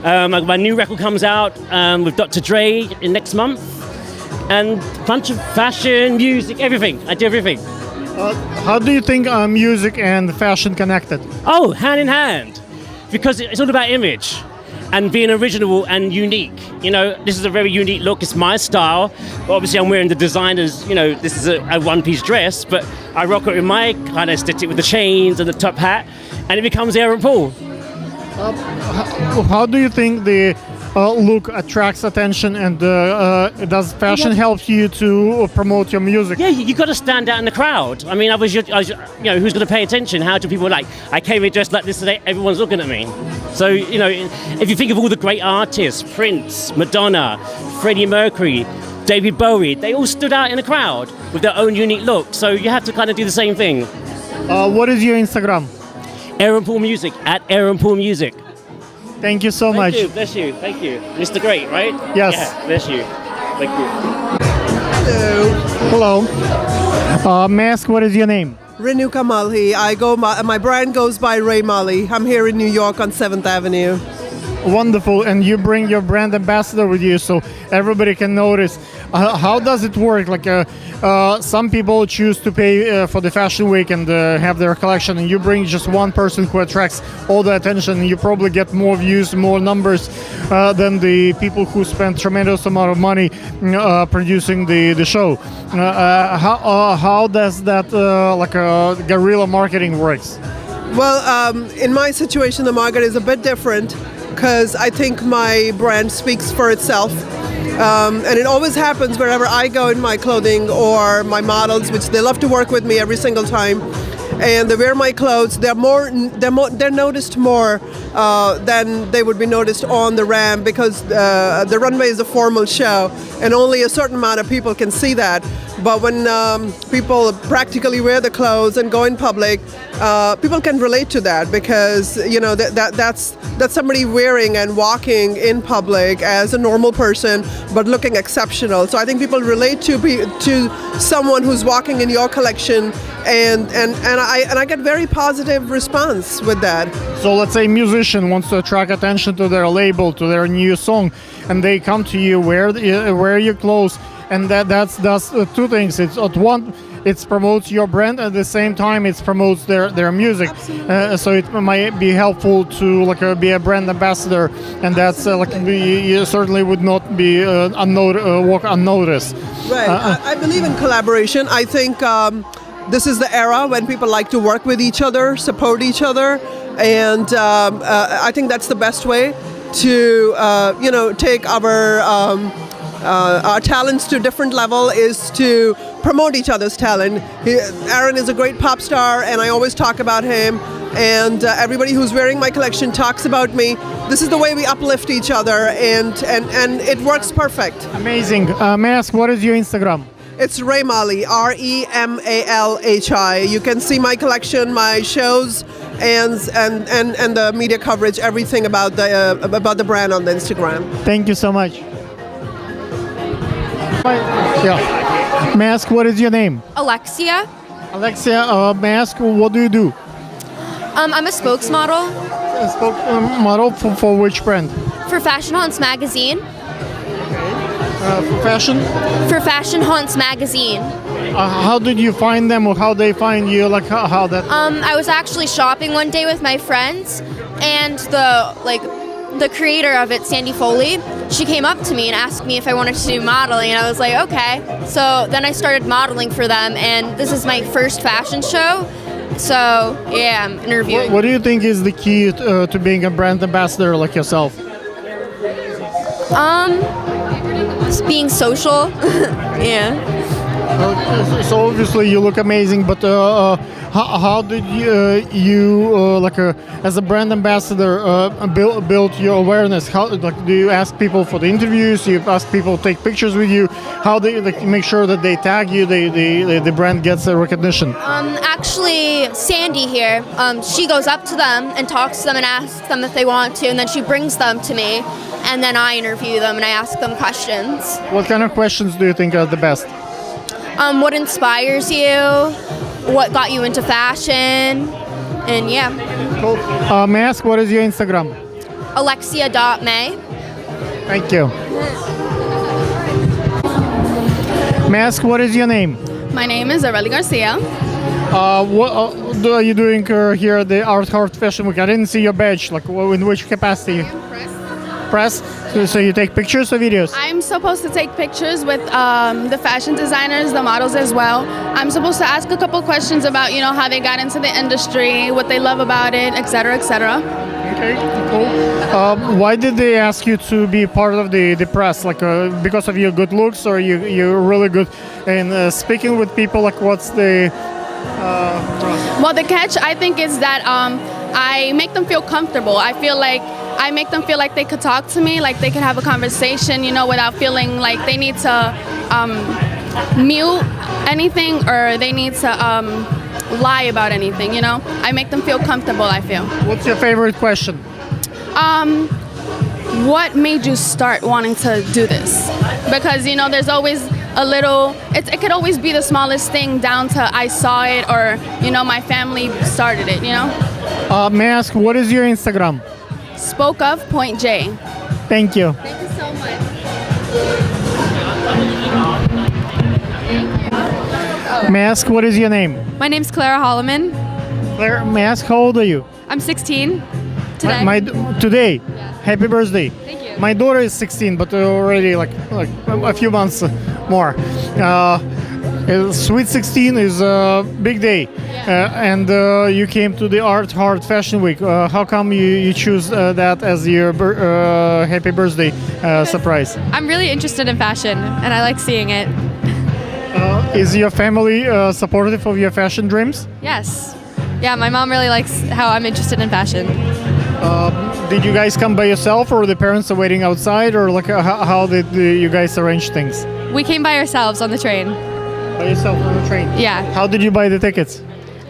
My new record comes out with Dr. Dre next month. and a bunch of fashion, music, everything. I do everything. How do you think music and fashion connected? Oh, hand in hand, because it's all about image and being original and unique. You know, this is a very unique look. It's my style. But obviously, I'm wearing the designer's. You know, this is a one-piece dress, but I rock it with my kind of aesthetic with the chains and the top hat, and it becomes Aaron Paul. How do you think the look attracts attention, and does fashion help you to promote your music? Yeah, you got to stand out in the crowd. I mean, I was, you know, who's going to pay attention? How do people like? I came here dressed like this today. Everyone's looking at me. So you know, if you think of all the great artists, Prince, Madonna, Freddie Mercury, David Bowie, they all stood out in the crowd with their own unique look. So you have to kind of do the same thing. What is your Instagram? Aaron Paul Music @AaronPaulMusic. Thank you so much. Thank you, bless you, thank you. Mr. Great, right? Yes. Yeah, bless you. Thank you. Hello. Mask, what is your name? Renuka Malhi. My brand goes by Ray Mali. I'm here in New York on 7th Avenue. Wonderful, and you bring your brand ambassador with you so everybody can notice. How does it work? Like some people choose to pay for the fashion week and have their collection, and you bring just one person who attracts all the attention, and you probably get more views, more numbers than the people who spend tremendous amount of money producing the show. How does that guerrilla marketing works? Well, in my situation, the market is a bit different because I think my brand speaks for itself. And it always happens wherever I go in my clothing or my models, which they love to work with me every single time. And they wear my clothes. They're noticed more than they would be noticed on the ramp because the runway is a formal show, and only a certain amount of people can see that. But when people practically wear the clothes and go in public, people can relate to that because you know that's somebody wearing and walking in public as a normal person, but looking exceptional. So I think people relate to someone who's walking in your collection, and I get very positive response with that. So let's say a musician wants to attract attention to their label, to their new song, and they come to you, wear your clothes, and that's two things. It promotes your brand, at the same time it promotes their music. So it might be helpful to be a brand ambassador, and that's you certainly would not be walk unnoticed. Right. I believe in collaboration. I think this is the era when people like to work with each other, support each other, and I think that's the best way to take our talents to a different level, is to promote each other's talent. Aaron is a great pop star, and I always talk about him, and everybody who's wearing my collection talks about me. This is the way we uplift each other, and it works perfect. Amazing. Mask, what is your Instagram? It's Ray Mali, REMALHI. You can see my collection, my shows, and the media coverage, everything about the brand on the Instagram. Thank you so much. Yeah. Mask, what is your name? Alexia. Alexia, Mask, what do you do? I'm a spokesmodel. A spokesmodel for which brand? For Fashion Haunts magazine. For fashion? For Fashion Haunts magazine. How did you find them, or how they find you? Like how that? I was actually shopping one day with my friends, and the creator of it, Sandy Foley, she came up to me and asked me if I wanted to do modeling, and I was like, okay. So then I started modeling for them, and this is my first fashion show. So yeah, I'm interviewing. What do you think is the key to being a brand ambassador like yourself? Just being social. Yeah. So obviously you look amazing, but how did you as a brand ambassador build your awareness? How do you ask people for the interviews? You ask people to take pictures with you? How do you make sure that they tag you? The brand gets a recognition. Actually, Sandy here, she goes up to them and talks to them and asks them if they want to, and then she brings them to me, and then I interview them and I ask them questions. What kind of questions do you think are the best? What inspires you? What got you into fashion? And yeah. Cool. May I ask, what is your Instagram? Alexia.may. Thank you. May I ask what is your name? My name is Aurelie Garcia. What are you doing here at the Art Heart Fashion Week? I didn't see your badge. Like, in which capacity? Press. So you take pictures or videos? I'm supposed to take pictures with the fashion designers, the models as well. I'm supposed to ask a couple questions about, how they got into the industry, what they love about it, etc., etc. Okay, cool. Why did they ask you to be part of the press? Like, because of your good looks, or you're really good in speaking with people? Like, what's the... Well, the catch, I think, is that I make them feel comfortable. I feel like I make them feel like they could talk to me, like they could have a conversation, without feeling like they need to mute anything or they need to lie about anything, I make them feel comfortable, I feel. What's your favorite question? What made you start wanting to do this? Because, there's always a little, it could always be the smallest thing down to I saw it or, my family started it, May I ask, what is your Instagram? Spokeof.j. Thank you. Thank you so much. May I ask, what is your name? My name's Clara Holloman. Claire, may I ask, how old are you? I'm 16 today. Today? Yeah. Happy birthday. Thank you. My daughter is 16, but already like a few months more. Sweet 16 is a big day, and you came to the Art Heart Fashion Week. How come you choose that as your happy birthday surprise? I'm really interested in fashion, and I like seeing it. Is your family supportive of your fashion dreams? Yes. Yeah, my mom really likes how I'm interested in fashion. Did you guys come by yourself, or the parents are waiting outside, or like how did you guys arrange things? We came by ourselves on the train. By yourself on the train? Yeah. How did you buy the tickets?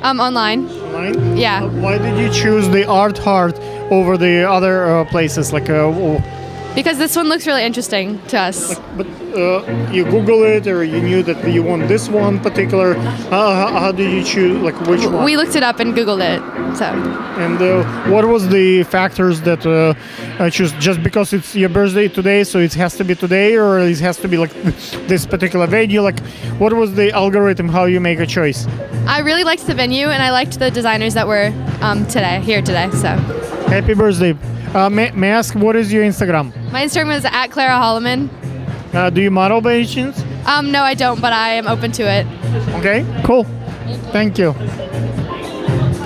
Online. Online? Yeah. Why did you choose the Art Heart over the other places? Like, because this one looks really interesting to us. But you Google it, or you knew that you want this one particular? How did you choose? Like, which one? We looked it up and Googled it. So. And what was the factors that choose? Just because it's your birthday today, so it has to be today, or it has to be like this particular venue? Like, what was the algorithm? How you make a choice? I really liked the venue, and I liked the designers that were here today. So. Happy birthday! May I ask, what is your Instagram? My Instagram is @Clara Holloman. Do you model by any chance? No, I don't, but I am open to it. Okay, cool. Thank you.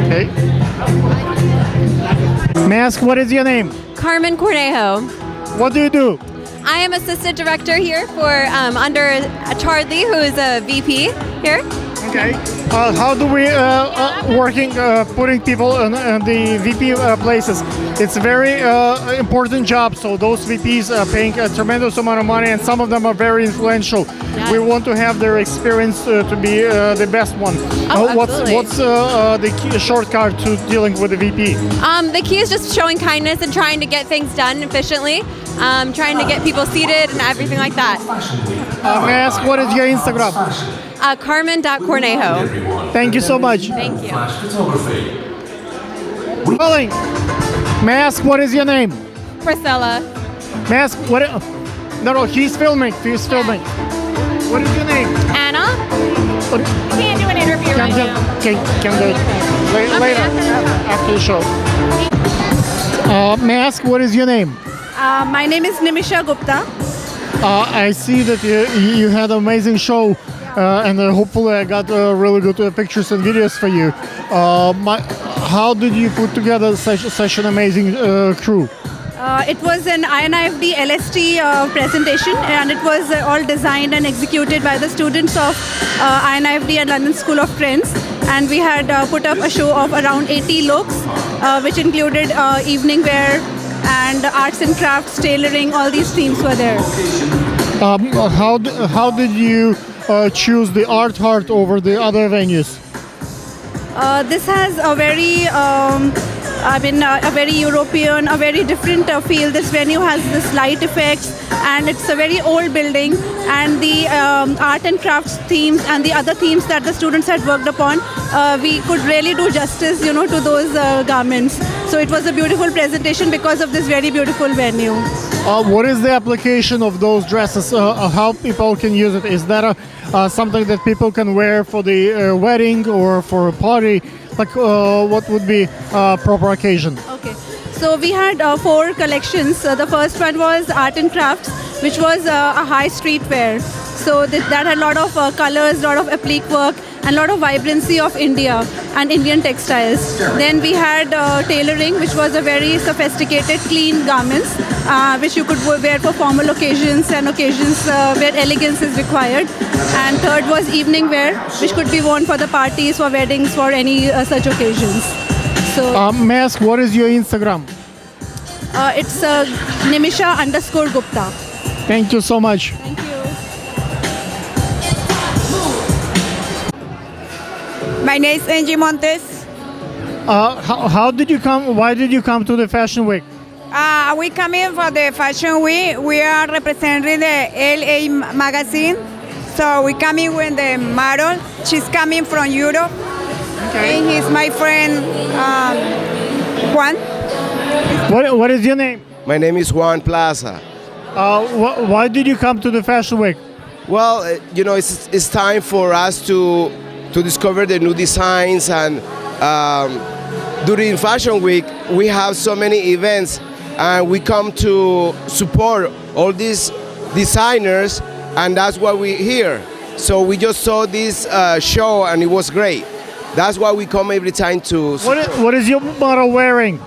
Okay. May I ask, what is your name? Carmen Cornejo. What do you do? I am assistant director here for under Charlie, who is a VP here. Okay. How do we putting people in the VP places? It's a very important job. So those VPs are paying a tremendous amount of money, and some of them are very influential. Yes. We want to have their experience to be the best one. What's the key, shortcut to dealing with the VP? The key is just showing kindness and trying to get things done efficiently. Trying to get people seated and everything like that. May I ask, what is your Instagram? Carmen.Cornejo. Thank you so much. Thank you. Rolling. May I ask, what is your name? Priscilla. May I ask, what? No, he's filming. He's filming. What is your name? Anna. What? You can't do an interview right now. Can do it later after the show. May I ask, what is your name? My name is Nimisha Gupta. I see that you had an amazing show, and hopefully I got really good pictures and videos for you. How did you put together such an amazing crew? It was an INIFD LST presentation, and it was all designed and executed by the students of INIFD and London School of Trends. And we had put up a show of around 80 looks, which included evening wear and arts and crafts, tailoring. All these themes were there. How did you choose the Art Heart over the other venues? This has a very a very European, a very different feel. This venue has this light effects, and it's a very old building, and the art and crafts themes and the other themes that the students had worked upon, we could really do justice, to those garments. So it was a beautiful presentation because of this very beautiful venue. What is the application of those dresses? How people can use it? Is that something that people can wear for the wedding or for a party? Like, what would be a proper occasion? Okay. So we had 4 collections. The first one was art and crafts, which was a high street wear. So that had a lot of colors, a lot of applique work, and a lot of vibrancy of India and Indian textiles. Then we had tailoring, which was a very sophisticated, clean garments, which you could wear for formal occasions and occasions where elegance is required. And third was evening wear, which could be worn for the parties, for weddings, for any such occasions. So, may I ask, what is your Instagram? It's Nimisha_Gupta. Thank you so much. Thank you. My name is Angie Montes. How did you come? Why did you come to the Fashion Week? We come in for the Fashion Week. We are representing the LA magazine. So we come in with the model. She's coming from Europe. Okay. And he's my friend Juan. What is your name? My name is Juan Plaza. Why did you come to the Fashion Week? Well, it's time for us to discover the new designs, and during Fashion Week we have so many events, and we come to support all these designers, and that's why we're here. So we just saw this show and it was great. That's why we come every time to support. What is your model wearing?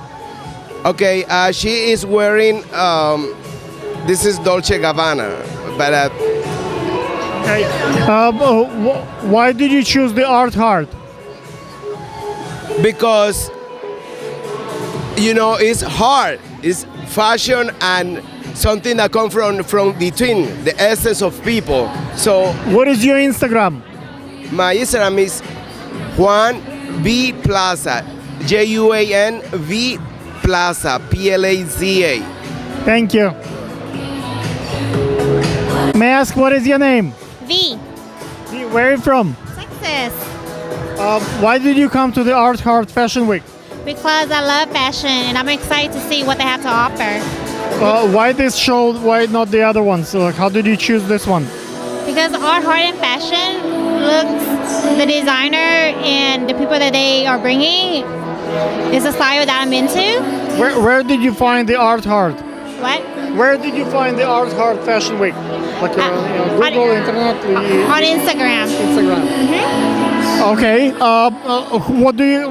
Okay, she is wearing this is Dolce & Gabbana, but okay. Why did you choose the art heart? Because it's hard. It's fashion and something that comes from between the essence of people. So what is your Instagram? My Instagram is Juan B Plaza, JUAN-V Plaza, PLAZA. Thank you. May I ask, what is your name? V. Where are you from? Texas. Why did you come to the Art Heart Fashion Week? Because I love fashion and I'm excited to see what they have to offer. Why this show? Why not the other ones? How did you choose this one? Because Art, Heart, and Fashion looks, the designer and the people that they are bringing is a style that I'm into. Where did you find the Art Heart? What? Where did you find the Art Heart Fashion Week? Like Google, internet? On Instagram. Instagram. Mm-hmm. Okay.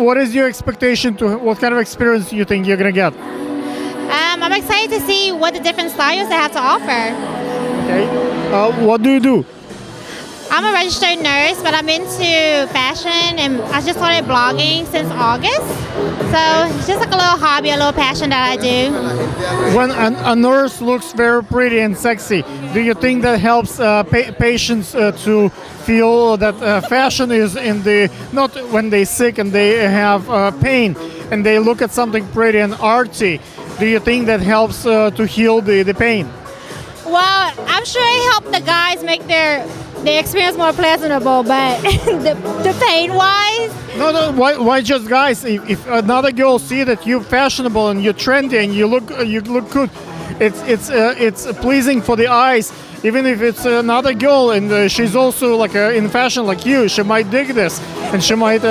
What is your expectation what kind of experience do you think you're gonna get? I'm excited to see what the different styles they have to offer. Okay. What do you do? I'm a registered nurse, but I'm into fashion, and I just started blogging since August. So it's just like a little hobby, a little passion that I do. When a nurse looks very pretty and sexy, do you think that helps patients to feel that fashion is in the, not when they're sick and they have pain and they look at something pretty and artsy, do you think that helps to heal the pain? Well, I'm sure it helped the guys make their experience more pleasurable, but the pain-wise? No. Why just guys? If another girl see that you're fashionable and you're trendy and you look good, it's pleasing for the eyes. Even if it's another girl and she's also like in fashion like you, she might dig this, and she might,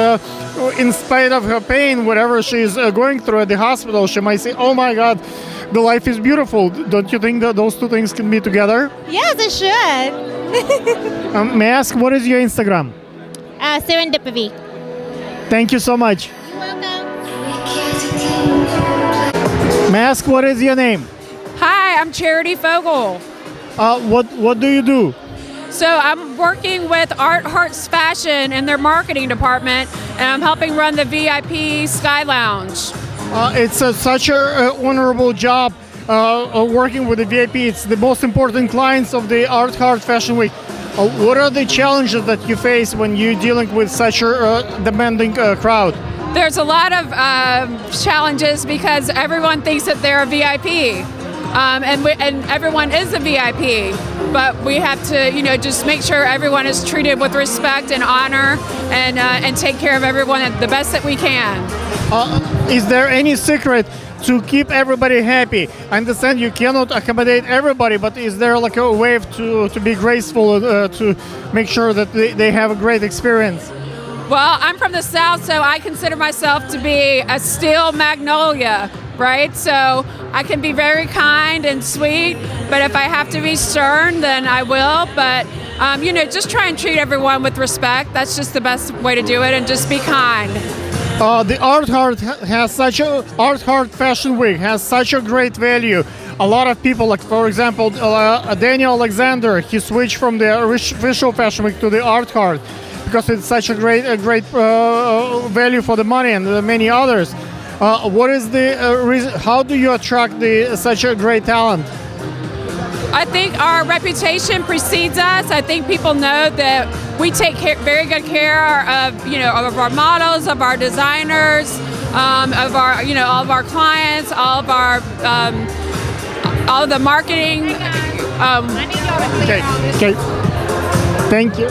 in spite of her pain, whatever she's going through at the hospital, she might say, "Oh my God, the life is beautiful." Don't you think that those two things can be together? Yes, it should. May I ask, what is your Instagram? Serendipity. Thank you so much. You're welcome. May I ask, what is your name? Hi, I'm Charity Fogel. What do you do? So I'm working with Art Hearts Fashion in their marketing department, and I'm helping run the VIP Sky Lounge. It's such an honorable job working with the VIP. It's the most important clients of the Art Heart Fashion Week. What are the challenges that you face when you're dealing with such a demanding crowd? There's a lot of challenges because everyone thinks that they're a VIP. And everyone is a VIP, but we have to, just make sure everyone is treated with respect and honor, and take care of everyone the best that we can. Is there any secret to keep everybody happy? I understand you cannot accommodate everybody, but is there like a way to be graceful, to make sure that they have a great experience? Well, I'm from the South, so I consider myself to be a steel magnolia, right? So I can be very kind and sweet, but if I have to be stern, then I will. But, you know, just try and treat everyone with respect. That's just the best way to do it, and just be kind. The Art Fashion Week has such a great value. A lot of people, like for example, Daniel Alexander, he switched from the Visual Fashion Week to the Art Card because it's such a great value for the money, and many others. What is the reason? How do you attract such a great talent? I think our reputation precedes us. I think people know that we take very good care of, you know, of our models, of our designers, of our, you know, all of our clients, all of our, all of the marketing. Okay. Thank you.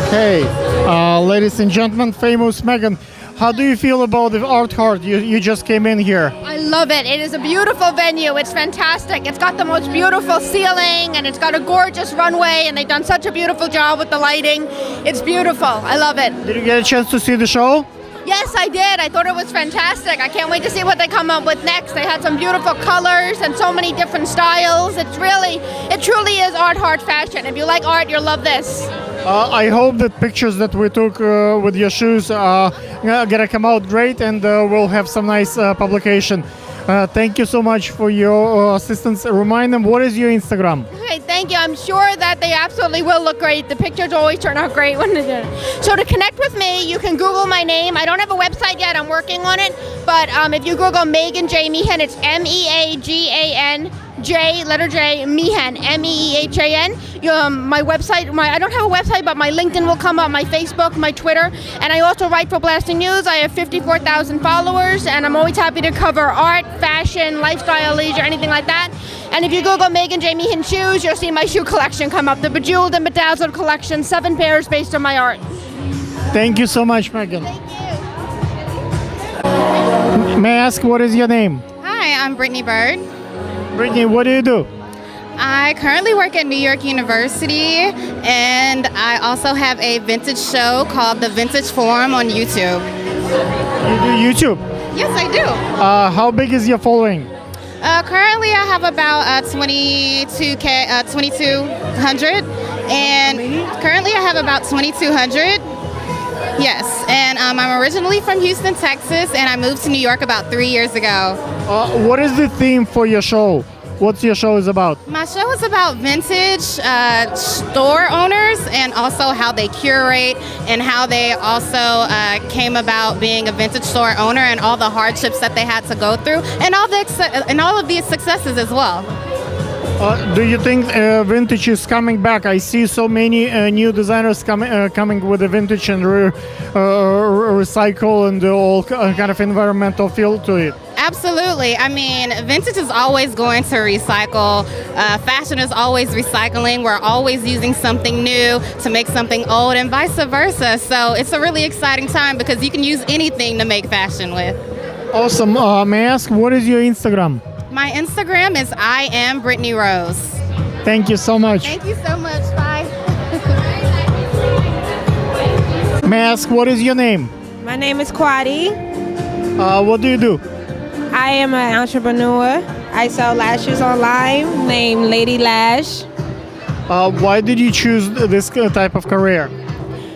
Okay, ladies and gentlemen, famous Megan, how do you feel about the Art Card? You just came in here. I love it. It is a beautiful venue. It's fantastic. It's got the most beautiful ceiling, and it's got a gorgeous runway, and they've done such a beautiful job with the lighting. It's beautiful. I love it. Did you get a chance to see the show? Yes, I did. I thought it was fantastic. I can't wait to see what they come up with next. They had some beautiful colors and so many different styles. It truly is art fashion. If you like art, you'll love this. I hope that pictures that we took with your shoes are gonna come out great, and we'll have some nice publication. Thank you so much for your assistance. Remind them, what is your Instagram? Okay, thank you. I'm sure that they absolutely will look great. The pictures always turn out great when they do. So to connect with me, you can Google my name. I don't have a website yet. I'm working on it. But if you Google Megan J. Meehan, it's MEAGAN. letter J, Meehan, MEEHAN. My website, I don't have a website, but my LinkedIn will come up, my Facebook, my Twitter, and I also write for Blasting News. I have 54,000 followers, and I'm always happy to cover art, fashion, lifestyle, leisure, anything like that. And if you Google Megan J. Meehan shoes, you'll see my shoe collection come up, the Bejeweled and Bedazzled collection, 7 pairs based on my art. Thank you so much, Megan. Thank you. May I ask, what is your name? Hi, I'm Brittany Bird. Brittany, what do you do? I currently work at New York University, and I also have a vintage show called The Vintage Forum on YouTube. You do YouTube? Yes, I do. How big is your following? Currently, I have about 2,200, and currently I have about 2,200. Yes, and I'm originally from Houston, Texas, and I moved to New York about 3 years ago. What is the theme for your show? What's your show is about? My show is about vintage store owners, and also how they curate, and how they also came about being a vintage store owner, and all the hardships that they had to go through, and all of these successes as well. Do you think vintage is coming back? I see so many new designers coming with the vintage and recycle and all kind of environmental feel to it. Absolutely. I mean, vintage is always going to recycle. Fashion is always recycling. We're always using something new to make something old, and vice versa. So it's a really exciting time because you can use anything to make fashion with. Awesome. May I ask, what is your Instagram? My Instagram is I am Brittany Rose. Thank you so much. Thank you so much. Bye. May I ask, what is your name? My name is Kwadi. What do you do? I am an entrepreneur. I sell lashes online, named Lady Lash. Why did you choose this type of career?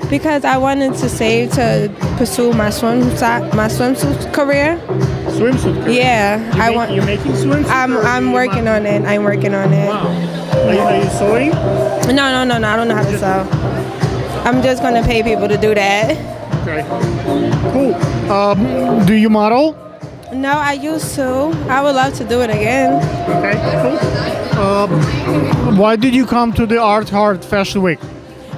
Because I wanted to save to pursue my swimsuit career. Swimsuit career? Yeah, You're making swimsuits? I'm working on it. I'm working on it. Wow. Are you sewing? No. I don't know how to sew. I'm just gonna pay people to do that. Okay. Cool. Do you model? No, I used to. I would love to do it again. Okay, cool. Why did you come to the Art Fashion Week?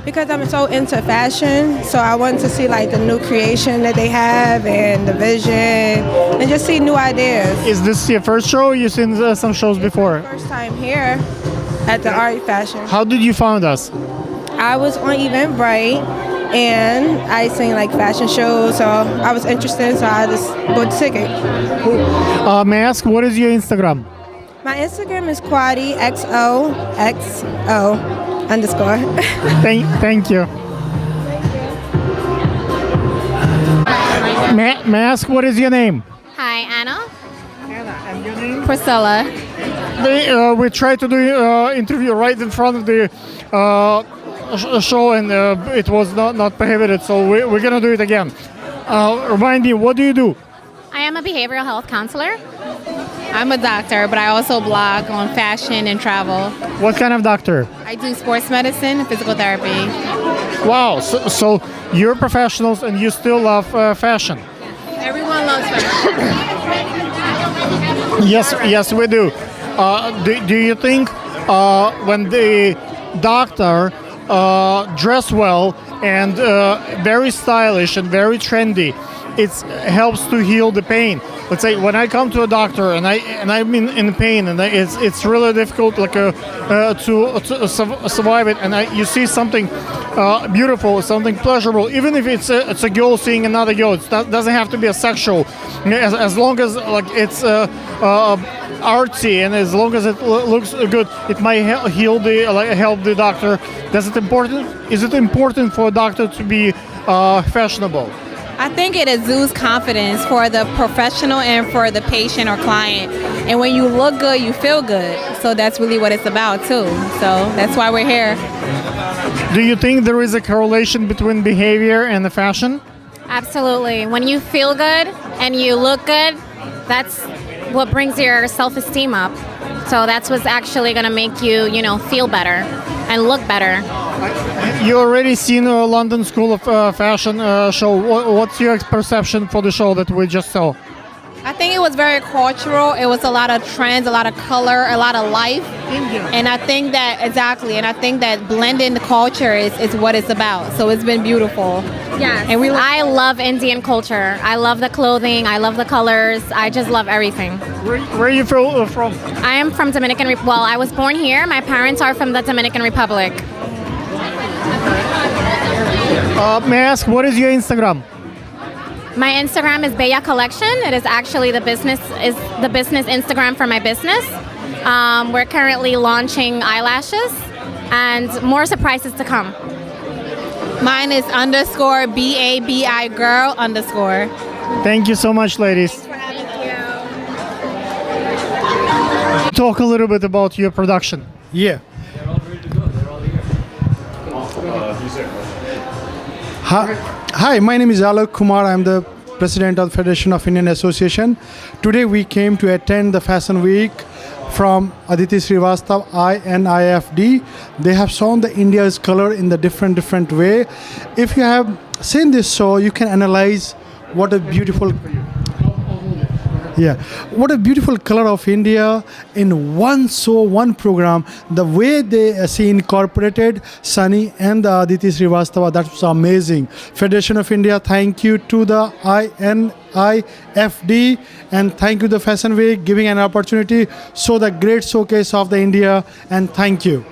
Because I'm so into fashion, so I wanted to see like the new creation that they have and the vision, and just see new ideas. Is this your first show? You've seen some shows before? First time here at the Art Fashion. How did you find us? I was on Eventbrite, and I seen like fashion shows, so I was interested, so I just bought the ticket. May I ask, what is your Instagram? My Instagram is Quadi XOXO_. Thank you. May I ask, what is your name? Hi, Anna. And your name? Priscilla. We tried to do interview right in front of the show, and it was not prohibited, so we're gonna do it again. Remind me, what do you do? I am a behavioral health counselor. I'm a doctor, but I also blog on fashion and travel. What kind of doctor? I do sports medicine and physical therapy. Wow, so you're professionals and you still love fashion. Everyone loves fashion. Yes, we do. Do you think when the doctor dress well and very stylish and very trendy, it helps to heal the pain? Let's say when I come to a doctor and I'm in pain and it's really difficult to survive it, and you see something beautiful, something pleasurable, even if it's a girl seeing another girl. It doesn't have to be a sexual, as long as like it's artsy and as long as it looks good, it might help the doctor. Is it important for a doctor to be fashionable? I think it exudes confidence for the professional and for the patient or client. And when you look good, you feel good. So that's really what it's about too. So that's why we're here. Do you think there is a correlation between behavior and the fashion? Absolutely. When you feel good and you look good, that's what brings your self-esteem up. So that's what's actually going to make you, feel better and look better. You already seen a London School of Fashion show. What's your perception for the show that we just saw? I think it was very cultural. It was a lot of trends, a lot of color, a lot of life. And I think that, exactly, and I think that blending the culture is what it's about. So it's been beautiful. Yes, and I love Indian culture. I love the clothing. I love the colors. I just love everything. Where are you from? I am from Dominican Republic. Well, I was born here. My parents are from the Dominican Republic. May I ask, what is your Instagram? My Instagram is Bella Collection. It is actually the business Instagram for my business. We're currently launching eyelashes and more surprises to come. Mine is _BABI girl _. Thank you so much, ladies. Talk a little bit about your production. Yeah. Hi, my name is Alok Kumar. I'm the president of the Federation of Indian Association. Today we came to attend the Fashion Week from Aditi Srivastava, INIFD. They have shown the India's color in the different way. If you have seen this show, you can analyze what a beautiful color of India in one show, one program. The way they see incorporated Sunny and the Aditi Srivastava, that was amazing. Federation of India, thank you to the INIFD, and thank you to the Fashion Week giving an opportunity, show the great showcase of the India, and thank you.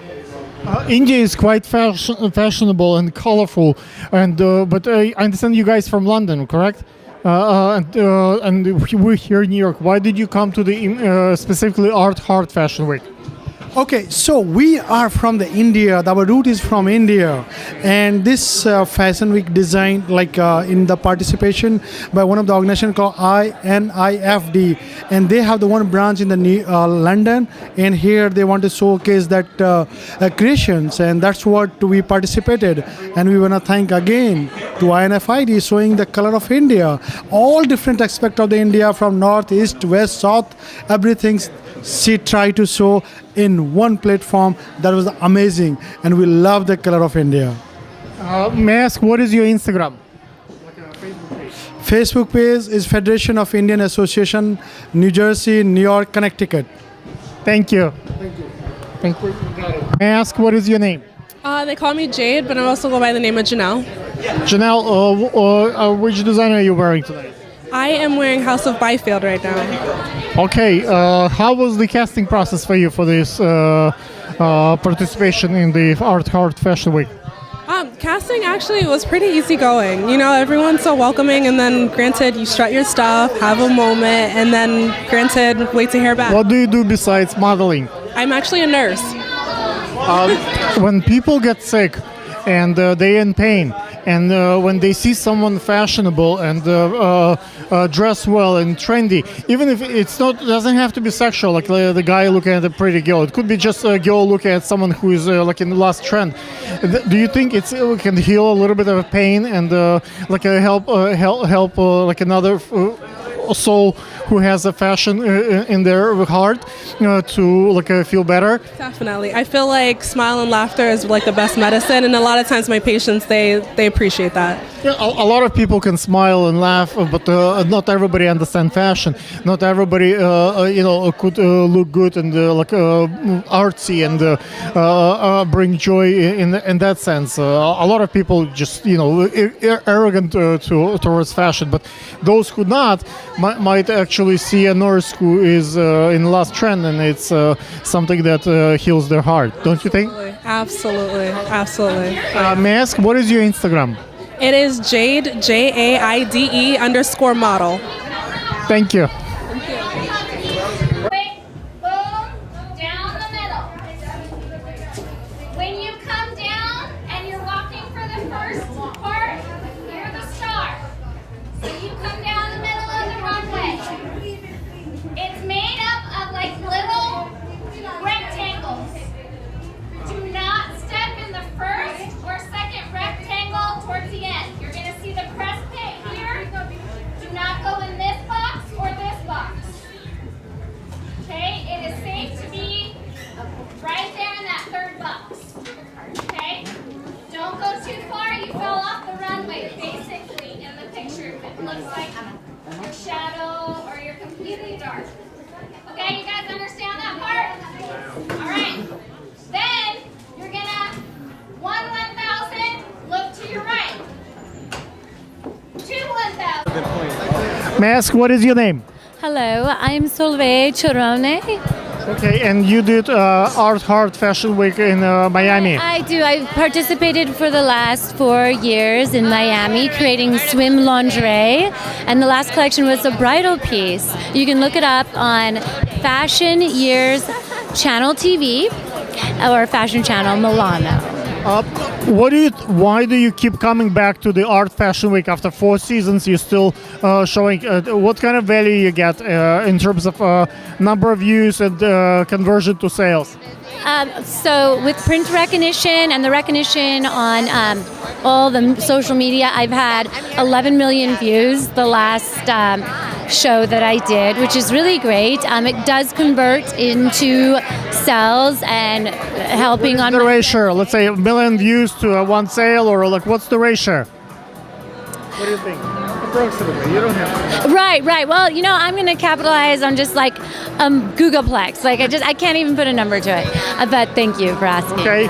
India is quite fashionable and colorful, and but I understand you guys from London, correct? And we're here in New York. Why did you come to the specifically Art Fashion Week? Okay, so we are from the India. Our root is from India, and this Fashion Week designed in the participation by one of the organizations called INIFD, and they have the one branch in the London, and here they want to showcase that creations, and that's what we participated. And we want to thank again to INFID showing the color of India, all different aspects of the India from north, east, west, south, everything. She tried to show in one platform. That was amazing, and we love the color of India. May I ask, what is your Instagram? Facebook page is Federation of Indian Association, New Jersey, New York, Connecticut. Thank you. Thank you. May I ask, what is your name? They call me Jade, but I also go by the name of Janelle. Janelle, which design are you wearing today? I am wearing House of BYFIELD right now. Okay, how was the casting process for you for this participation in the Art Heart Fashion Week? Casting actually was pretty easygoing. You know, everyone's so welcoming, and then granted, you strut your stuff, have a moment, and then granted, wait to hear back. What do you do besides modeling? I'm actually a nurse. When people get sick and they're in pain, and when they see someone fashionable and dress well and trendy, even if doesn't have to be sexual, like the guy looking at a pretty girl, it could be just a girl looking at someone who is like in the last trend. Do you think it can heal a little bit of pain and like help like another soul who has a fashion in their heart to like feel better? Definitely. I feel like smile and laughter is like the best medicine, and a lot of times my patients, they appreciate that. Yeah, a lot of people can smile and laugh, but not everybody understands fashion. Not everybody could look good and like artsy and bring joy in that sense. A lot of people just arrogant towards fashion, but those who not might actually see a nurse who is in the last trend, and it's something that heals their heart, don't you think? Absolutely. May I ask, what is your Instagram? It is Jade, JAIDE _model. Thank you. When you come down and you're walking for the first part, you're the star. So you come down the middle of the runway. It's made up of like little rectangles. Do not step in the first or second rectangle towards the end. You're going to see the press pit here. Do not go in this box or this box. Okay, it is safe to be right there in that third box. Okay? Don't go too far. You fell off the runway, basically, in the picture. It looks like your shadow or you're completely dark. Okay, you guys understand that part? All right. Then you're going to 1,000, look to your right. 1,000. May I ask, what is your name? Hello, I'm Solveig Chorone. Okay, and you did Art Heart Fashion Week in Miami. I do. I've participated for the last 4 years in Miami creating swim lingerie, and the last collection was a bridal piece. You can look it up on Fashion Years Channel TV or Fashion Channel Milano. Why do you keep coming back to the Art Fashion Week after 4 seasons? You're still showing what kind of value you get in terms of number of views and conversion to sales? So with print recognition and the recognition on all the social media, I've had 11 million views the last show that I did, which is really great. It does convert into sales and helping on the ratio. Let's say 1 million views to one sale, or like what's the ratio? What do you think? Approximately, you don't have to. Right. Well, I'm going to capitalize on just like Googleplex. Like I can't even put a number to it. But thank you for asking. Okay.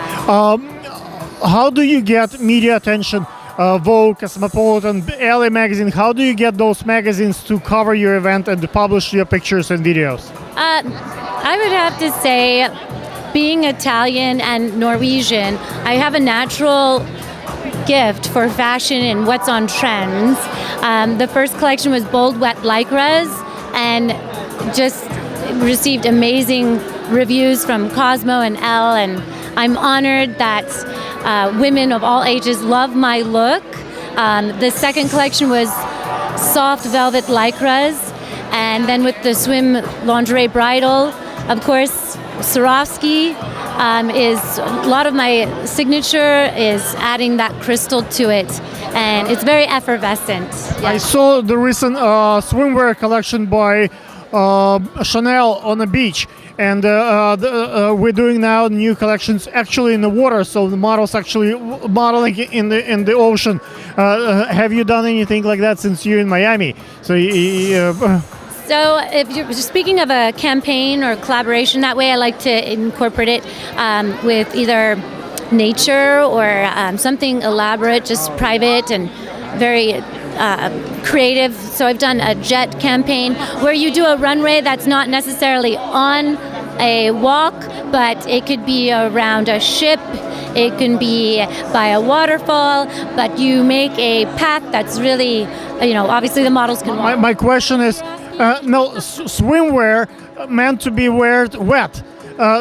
How do you get media attention? Vogue, Cosmopolitan, LA Magazine. How do you get those magazines to cover your event and to publish your pictures and videos? I would have to say, being Italian and Norwegian, I have a natural gift for fashion and what's on trends. The first collection was bold, wet lycras, and just received amazing reviews from Cosmo and Elle, and I'm honored that women of all ages love my look. The second collection was soft velvet lycras, and then with the swim lingerie bridal, of course, Swarovski is a lot of my signature is adding that crystal to it, and it's very effervescent. Yeah. I saw the recent swimwear collection by Chanel on the beach, and we're doing now new collections actually in the water, so the models actually modeling in the ocean. Have you done anything like that since you're in Miami? So if you're speaking of a campaign or collaboration that way, I like to incorporate it with either nature or something elaborate, just private and very creative. So I've done a jet campaign where you do a runway that's not necessarily on a walk, but it could be around a ship, it can be by a waterfall, but you make a path that's really, obviously the models can walk. My question is, no, swimwear meant to be weared wet.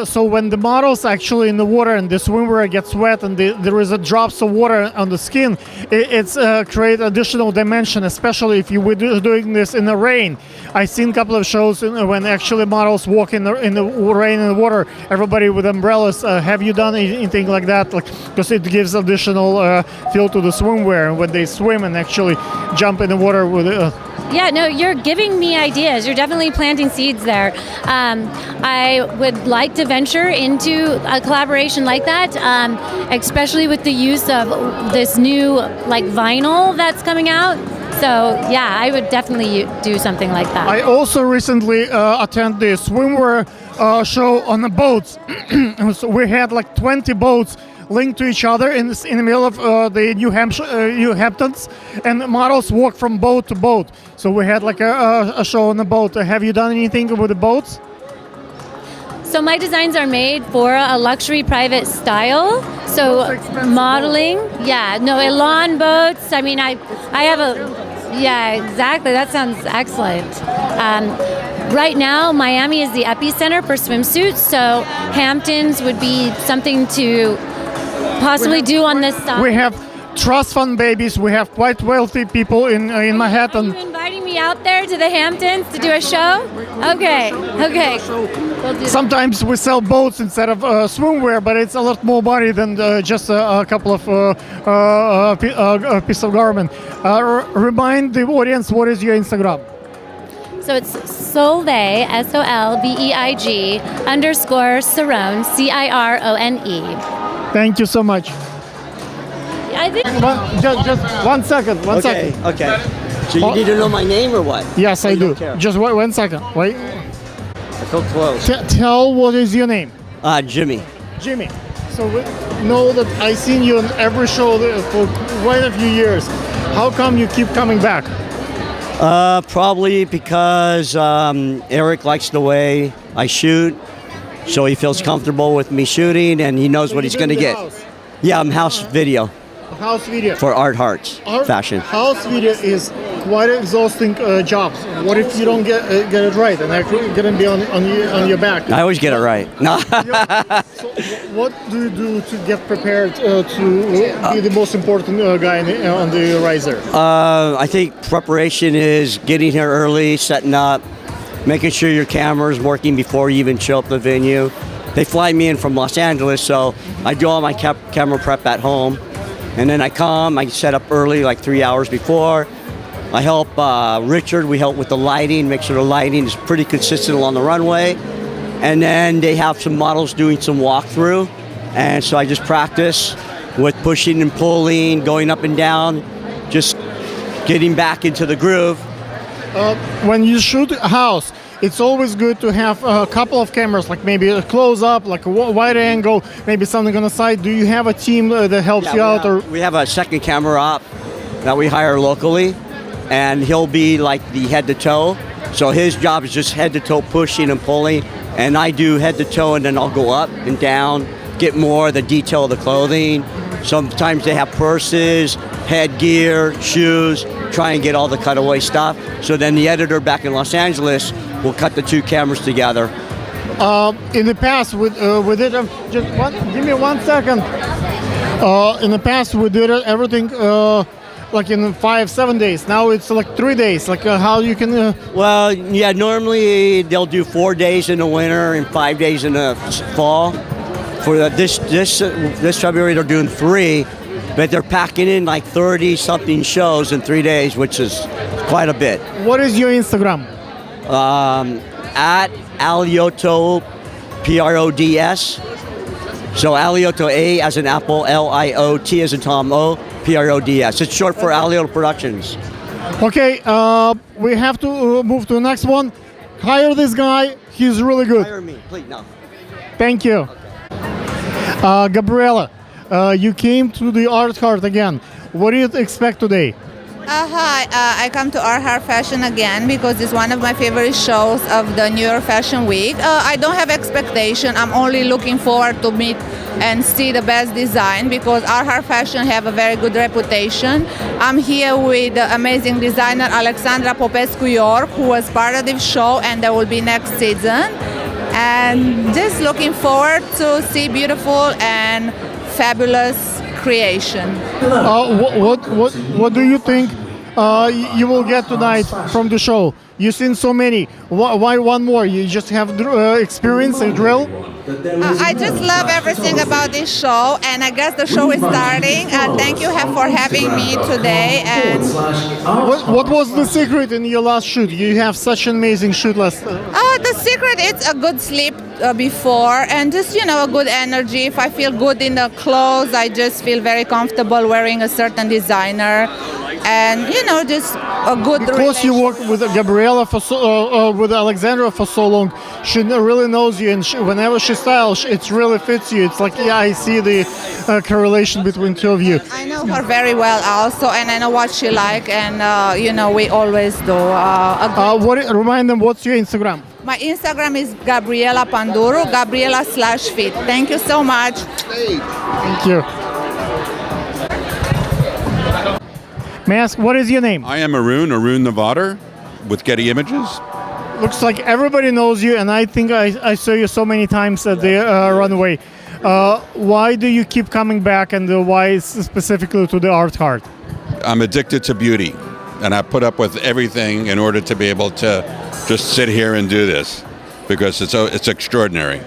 So when the model's actually in the water and the swimwear gets wet and there is a drops of water on the skin, it's create additional dimension, especially if you were doing this in the rain. I've seen a couple of shows when actually models walk in the rain and water, everybody with umbrellas. Have you done anything like that? Because it gives additional feel to the swimwear when they swim and actually jump in the water with Yeah, no, you're giving me ideas. You're definitely planting seeds there. I would like to venture into a collaboration like that, especially with the use of this new vinyl that's coming out. So yeah, I would definitely do something like that. I also recently attended the swimwear show on the boats. So we had 20 boats linked to each other in the middle of the New Hamptons, and models walk from boat to boat. So we had a show on the boat. Have you done anything with the boats? So my designs are made for a luxury private style. So modeling, Elan boats. I mean, I have exactly. That sounds excellent. Right now, Miami is the epicenter for swimsuits. So Hamptons would be something to possibly do on this side. We have trust fund babies. We have quite wealthy people in Manhattan. Are you inviting me out there to the Hamptons to do a show? Okay. We'll do Sometimes we sell boats instead of swimwear, but it's a lot more money than just a couple of piece of garment. Remind the audience, what is your Instagram? So it's Solveig, SOLVEIG _ Cirone, CIRONE. Thank you so much. I think just 1 second. Okay. So you need to know my name or what? Yes, I do. Just 1 second. Wait. I feel close. Tell what is your name? Jimmy. Jimmy. So we know that I've seen you on every show for quite a few years. How come you keep coming back? Probably because Eric likes the way I shoot, so he feels comfortable with me shooting, and he knows what he's going to get. House? Yeah, I'm house video. House video. For Art Hearts fashion. House video is quite an exhausting job. What if you don't get it right and actually going to be on your back? I always get it right. No. So what do you do to get prepared to be the most important guy on the riser? I think preparation is getting here early, setting up, making sure your camera is working before you even show up the venue. They fly me in from Los Angeles, so I do all my camera prep at home. And then I come, I set up early, 3 hours before. I help Richard, we help with the lighting, make sure the lighting is pretty consistent along the runway. And then they have some models doing some walkthrough. And so I just practice with pushing and pulling, going up and down, just getting back into the groove. When you shoot a house, it's always good to have a couple of cameras, maybe a close-up, a wide angle, maybe something on the side. Do you have a team that helps you out? We have a second camera op that we hire locally, and he'll be the head-to-toe. So his job is just head-to-toe pushing and pulling, and I do head-to-toe, and then I'll go up and down, get more of the detail of the clothing. Sometimes they have purses, headgear, shoes, try and get all the cutaway stuff. So then the editor back in Los Angeles will cut the two cameras together. In the past, we did give me 1 second. In the past, we did everything in 5-7 days. Now it's 3 days. How you can? Well, yeah. Normally they'll do 4 days in the winter and 5 days in the fall. For this February, they're doing 3, but they're packing in 30 something shows in 3 days, which is quite a bit. What is your Instagram? At Alioto, PRODS. So Alioto, A as in Apple, LIOT as in Tom, O, PRODS. It's short for Alioto Productions. Okay, we have to move to the next one. Hire this guy. He's really good. Hire me, please. No. Thank you. Gabriela, You came to the Art Heart again. What do you expect today? Hi, I come to Art Heart Fashion again because it's one of my favorite shows of the New York Fashion Week. I don't have expectation. I'm only looking forward to meet and see the best design because Art Heart Fashion have a very good reputation. I'm here with the amazing designer Alexandra Popescu York, who was part of the show, and there will be next season. And just looking forward to see beautiful and fabulous creation. What do you think you will get tonight from the show? You've seen so many. Why one more? You just have experience and drill? I just love everything about this show, and I guess the show is starting. Thank you for having me today. And what was the secret in your last shoot? You have such an amazing shoot last. The secret is a good sleep before, and just a good energy. If I feel good in the clothes, I just feel very comfortable wearing a certain designer, and just a good. Because you work with Gabriela with Alexandra for so long, she really knows you, and whenever she styles, it really fits you. It's like, yeah, I see the correlation between two of you. I know her very well also, and I know what she like, and we always do. Remind them, what's your Instagram? My Instagram is Gabriela Panduro, Gabriela/fit. Thank you so much. Thank you. May I ask, what is your name? I am Arun Navadar with Getty Images. Looks like everybody knows you, and I think I saw you so many times at the runway. Why do you keep coming back, and why specifically to the Art Heart? I'm addicted to beauty, and I put up with everything in order to be able to just sit here and do this, because it's extraordinary.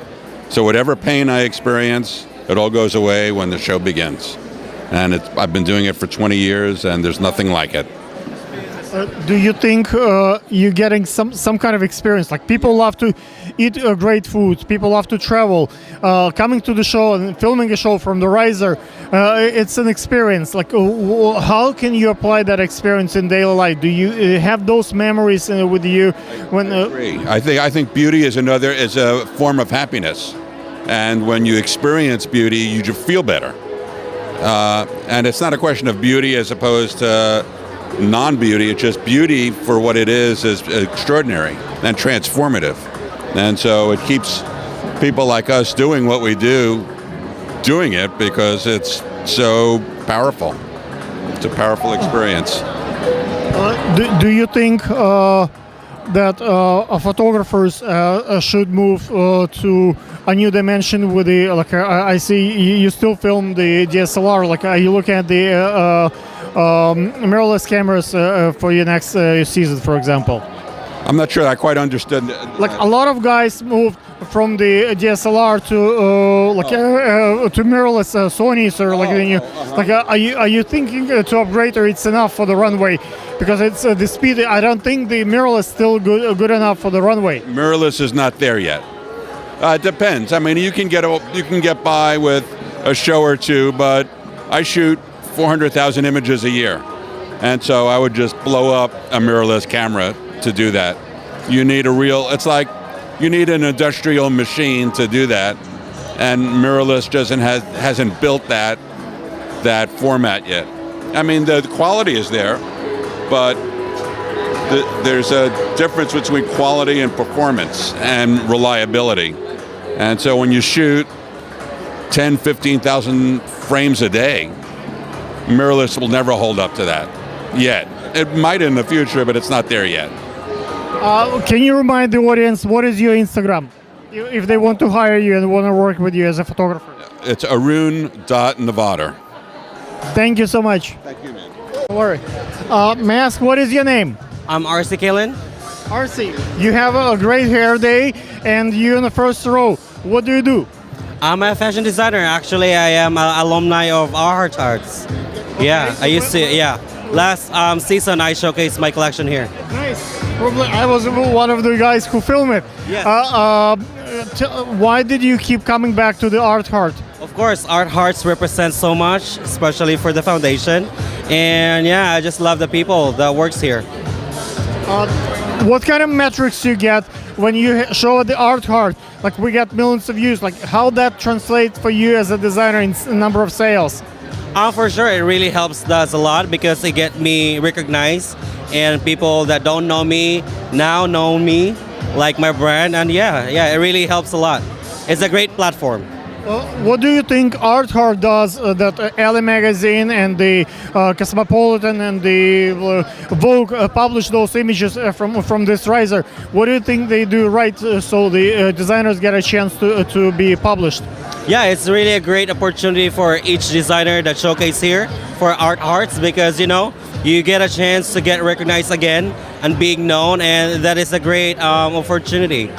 So whatever pain I experience, it all goes away when the show begins. And I've been doing it for 20 years, and there's nothing like it. Do you think you're getting some kind of experience? Like, people love to eat great foods, people love to travel. Coming to the show and filming a show from the riser, it's an experience. Like, how can you apply that experience in daily life? Do you have those memories with you? When I agree. I think beauty is a form of happiness, and when you experience beauty, you just feel better. And it's not a question of beauty as opposed to non-beauty. It's just beauty for what it is extraordinary and transformative. And so it keeps people like us doing what we do, doing it because it's so powerful. It's a powerful experience. Do you think that photographers should move to a new dimension with the, like, I see you still film the DSLR, like, are you looking at the mirrorless cameras for your next season, for example? I'm not sure I quite understood. Like, a lot of guys moved from the DSLR to to mirrorless Sony's, or like, are you thinking to upgrade, or it's enough for the runway? Because it's the speed. I don't think the mirrorless is still good enough for the runway. Mirrorless is not there yet. It depends. I mean, you can get by with a show or two, but I shoot 400,000 images a year, and so I would just blow up a mirrorless camera to do that. You need it's like you need an industrial machine to do that, and mirrorless hasn't built that format yet. I mean, the quality is there, but there's a difference between quality and performance and reliability. And so when you shoot 10, 15,000 frames a day, mirrorless will never hold up to that yet. It might in the future, but it's not there yet. Can you remind the audience, what is your Instagram, if they want to hire you and want to work with you as a photographer? It's arun.navadar. Thank you so much. Thank you, man. Don't worry. May I ask, what is your name? I'm RC Kalen. RC, you have a great hair day, and you're in the first row. What do you do? I'm a fashion designer. Actually, I am an alumni of Art Arts. Yeah, I used to, Last season, I showcased my collection here. Nice. Probably I was one of the guys who filmed it. Yes. Why did you keep coming back to the Art Heart? Of course, Art Hearts represent so much, especially for the foundation. And yeah, I just love the people that works here. What kind of metrics you get when you show at the Art Heart? like we get millions of views. Like how that translates for you as a designer in number of sales? For sure, it really helps us a lot because it get me recognized, and people that don't know me now know me, like my brand, and yeah, it really helps a lot. It's a great platform. What do you think Art Heart does that LA Magazine and the Cosmopolitan and the Vogue publish those images from this riser? What do you think they do right so the designers get a chance to be published? Yeah, it's really a great opportunity for each designer that showcase here for Art Hearts because, you know, you get a chance to get recognized again and being known, and that is a great opportunity.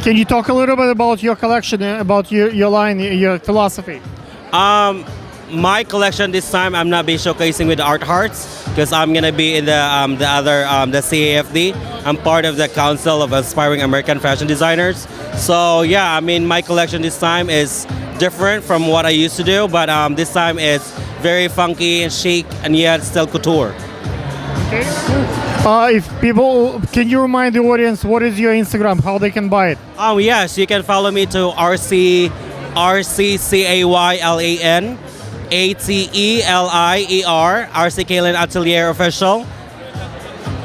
Can you talk a little bit about your collection, about your line, your philosophy? My collection this time, I'm not be showcasing with Art Hearts because I'm gonna be in the CAFD. I'm part of the Council of Aspiring American Fashion Designers. So yeah, I mean my collection this time is different from what I used to do, but this time it's very funky and chic and yet still couture. Okay. If people, can you remind the audience what is your Instagram, how they can buy it? Yes, you can follow me to RCCAYLAN ATELIER RC Kaylan Atelier Official.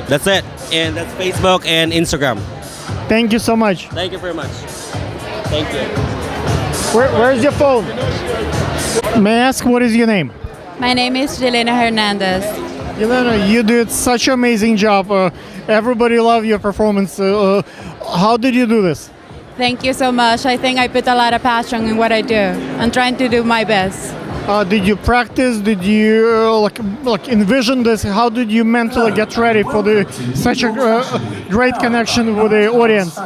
That's it, and that's Facebook and Instagram. Thank you so much. Thank you very much. Thank you. Where's your phone? May I ask what is your name? My name is Elena Hernandez. Elena, you did such an amazing job. Everybody loved your performance. How did you do this? Thank you so much. I think I put a lot of passion in what I do. I'm trying to do my best. Did you practice? Did you like envision this? How did you mentally get ready for such a great connection with the audience?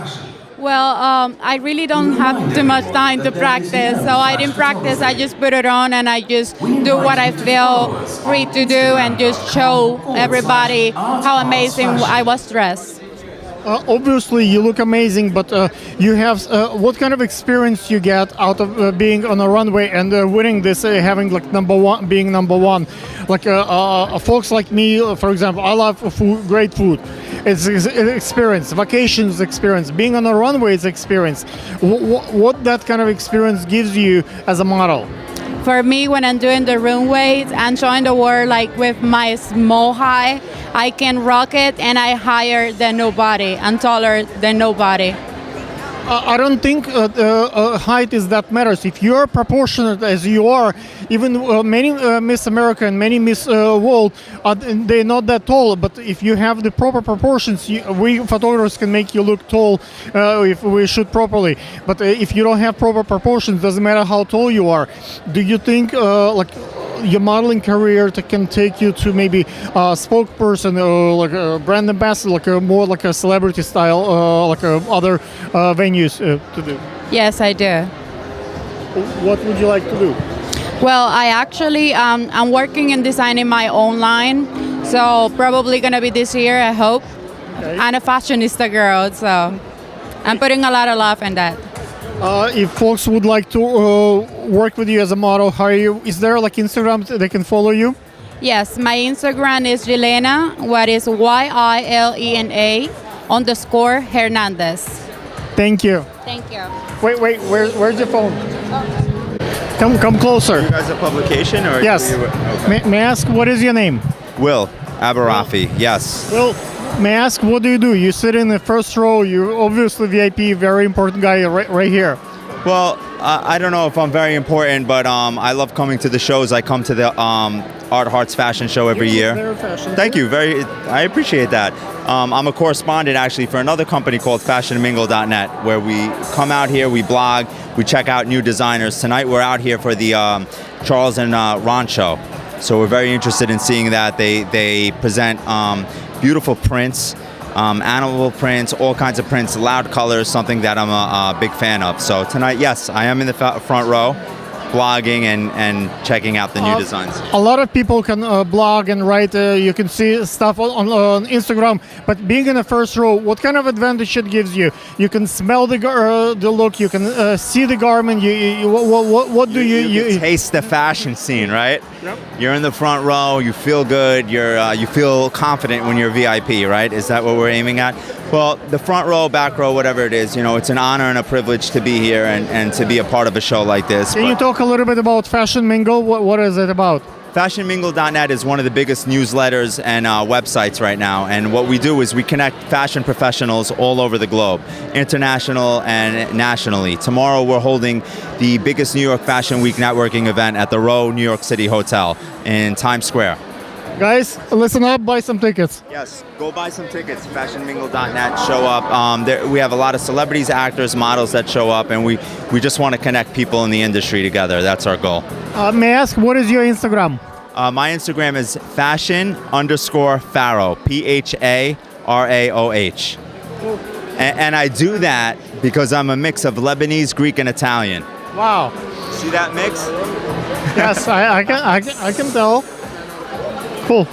Well, I really don't have too much time to practice, so I didn't practice. I just put it on and I just do what I feel free to do and just show everybody how amazing I was dressed. Obviously, you look amazing, but you have what kind of experience you get out of being on a runway and winning this, having like being number one. Like folks like me, for example, I love food, great food. It's experience, vacations experience, being on a runway is experience. What that kind of experience gives you as a model? For me, when I'm doing the runways and showing the world like with my small high, I can rock it and I higher than nobody and taller than nobody. I don't think height is that matters. If you are proportionate as you are, even many Miss America and many Miss World, they're not that tall. But if you have the proper proportions, we photographers can make you look tall if we shoot properly. But if you don't have proper proportions, doesn't matter how tall you are. Do you think like your modeling career can take you to maybe a spokesperson or like a brand ambassador, like more like a celebrity style, like other venues to do? Yes, I do. What would you like to do? Well, I actually, I'm working in designing my own line, so probably gonna be this year, I hope. Okay. I'm a fashionista girl, so I'm putting a lot of love in that. If folks would like to work with you as a model, is there like Instagram they can follow you? Yes, my Instagram is Yelena, what is YILENA _Hernandez. Thank you. Thank you. Wait, where's your phone? Come closer. You guys a publication or? Yes. Okay. May I ask what is your name? Will Abarafi. Yes. Will, may I ask what do? You sit in the first row. You're obviously VIP, very important guy right here. Well, I don't know if I'm very important, but I love coming to the shows. I come to the Art Hearts fashion show every year. Thank you. I appreciate that. I'm a correspondent actually for another company called fashionmingle.net, where we come out here, we blog, we check out new designers. Tonight we're out here for the Charles and Ron show. So we're very interested in seeing that. They present beautiful prints, animal prints, all kinds of prints, loud colors, something that I'm a big fan of. So tonight, yes, I am in the front row, blogging and checking out the new designs. A lot of people can blog and write. You can see stuff on Instagram, but being in the first row, what kind of advantage it gives you? You can smell the look. You can see the garment. What do you taste the fashion scene, right? You're in the front row, you feel good, you feel confident when you're VIP, right? Is that what we're aiming at? Well, the front row, back row, whatever it is, it's an honor and a privilege to be here and to be a part of a show like this. Can you talk a little bit about Fashion Mingle? What is it about? FashionMingle.net is one of the biggest newsletters and websites right now, and what we do is we connect fashion professionals all over the globe, international and nationally. Tomorrow we're holding the biggest New York Fashion Week networking event at the Row New York City Hotel in Times Square. Guys, listen up, buy some tickets. Yes, go buy some tickets. FashionMingle.net, show up. We have a lot of celebrities, actors, models that show up, and we just want to connect people in the industry together. That's our goal. May I ask, what is your Instagram? My Instagram is fashion_Pharaoh, PHARAOH. And I do that because I'm a mix of Lebanese, Greek, and Italian. Wow. See that mix? Yes, I can tell. Cool.